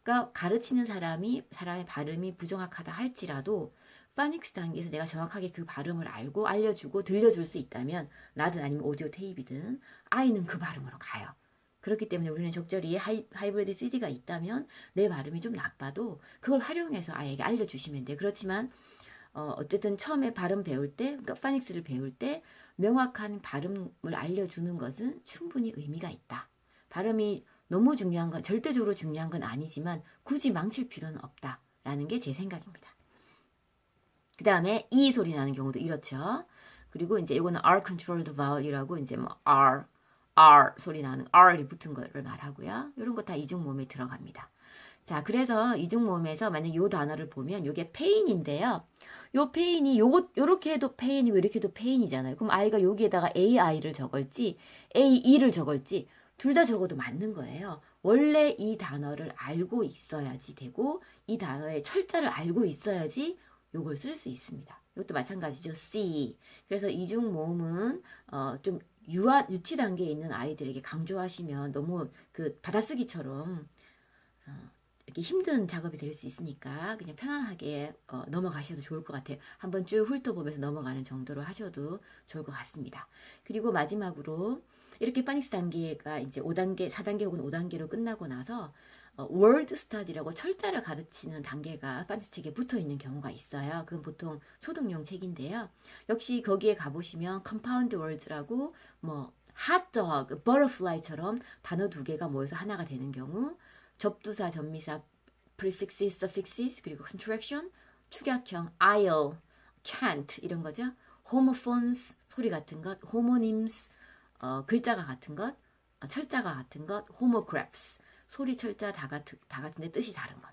그러니까 가르치는 사람의 발음이 부정확하다 할지라도 파닉스 단계에서 내가 정확하게 그 발음을 알고 알려주고 들려줄 수 있다면 나든 아니면 오디오 테이프든 아이는 그 발음으로 가요. 그렇기 때문에 우리는 적절히 하이브리드 CD가 있다면 내 발음이 좀 나빠도 그걸 활용해서 아이에게 알려주시면 돼요. 그렇지만 어쨌든 처음에 발음 배울 때, 그러니까 파닉스를 배울 때 명확한 발음을 알려주는 것은 충분히 의미가 있다. 발음이 너무 중요한 건, 절대적으로 중요한 건 아니지만 굳이 망칠 필요는 없다라는 게 제 생각입니다. 그 다음에 E 소리 나는 경우도 이렇죠. 그리고 이제 이거는 R controlled vowel이라고 이제 뭐 R 소리 나는 R이 붙은 거를 말하고요. 이런 거 다 이중 모음에 들어갑니다. 자, 그래서 이중 모음에서 만약 요 단어를 보면 요게 pain인데요. 요 pain이 요렇게 해도 pain이고 이렇게 해도 pain이잖아요. 그럼 아이가 여기에다가 AI를 적을지 AE를 적을지 둘 다 적어도 맞는 거예요. 원래 이 단어를 알고 있어야지 되고 이 단어의 철자를 알고 있어야지 요걸 쓸 수 있습니다. 이것도 마찬가지죠. C. 그래서 이중 모음은 좀 유치 단계에 있는 아이들에게 강조하시면 너무 그 받아쓰기처럼 이렇게 힘든 작업이 될 수 있으니까 그냥 편안하게 넘어가셔도 좋을 것 같아요. 한번 쭉 훑어보면서 넘어가는 정도로 하셔도 좋을 것 같습니다. 그리고 마지막으로 이렇게 파닉스 단계가 이제 5단계, 4단계 혹은 5단계로 끝나고 나서 월드 스터디라고 철자를 가르치는 단계가 파닉스 책에 붙어 있는 경우가 있어요. 그건 보통 초등용 책인데요. 역시 거기에 가보시면 compound words라고 뭐 hot dog, butterfly처럼 단어 두 개가 모여서 하나가 되는 경우 접두사, 전미사, prefixes, suffixes, 그리고 contraction, 축약형, I'll, can't 이런 거죠. homophones, 소리 같은 것, homonyms, 글자가 같은 것, 철자가 같은 것, homographs, 소리, 철자 다 같은데 뜻이 다른 것.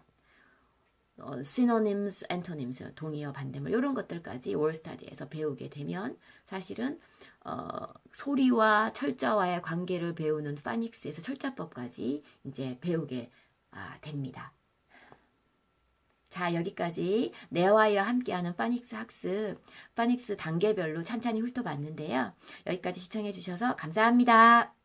synonyms, antonyms, 동의어, 반대말 이런 것들까지 월스타디에서 배우게 되면 사실은 소리와 철자와의 관계를 배우는 파닉스에서 철자법까지 이제 배우게 됩니다. 자, 여기까지 네와이와 함께하는 파닉스 학습, 파닉스 단계별로 찬찬히 훑어봤는데요. 여기까지 시청해 주셔서 감사합니다.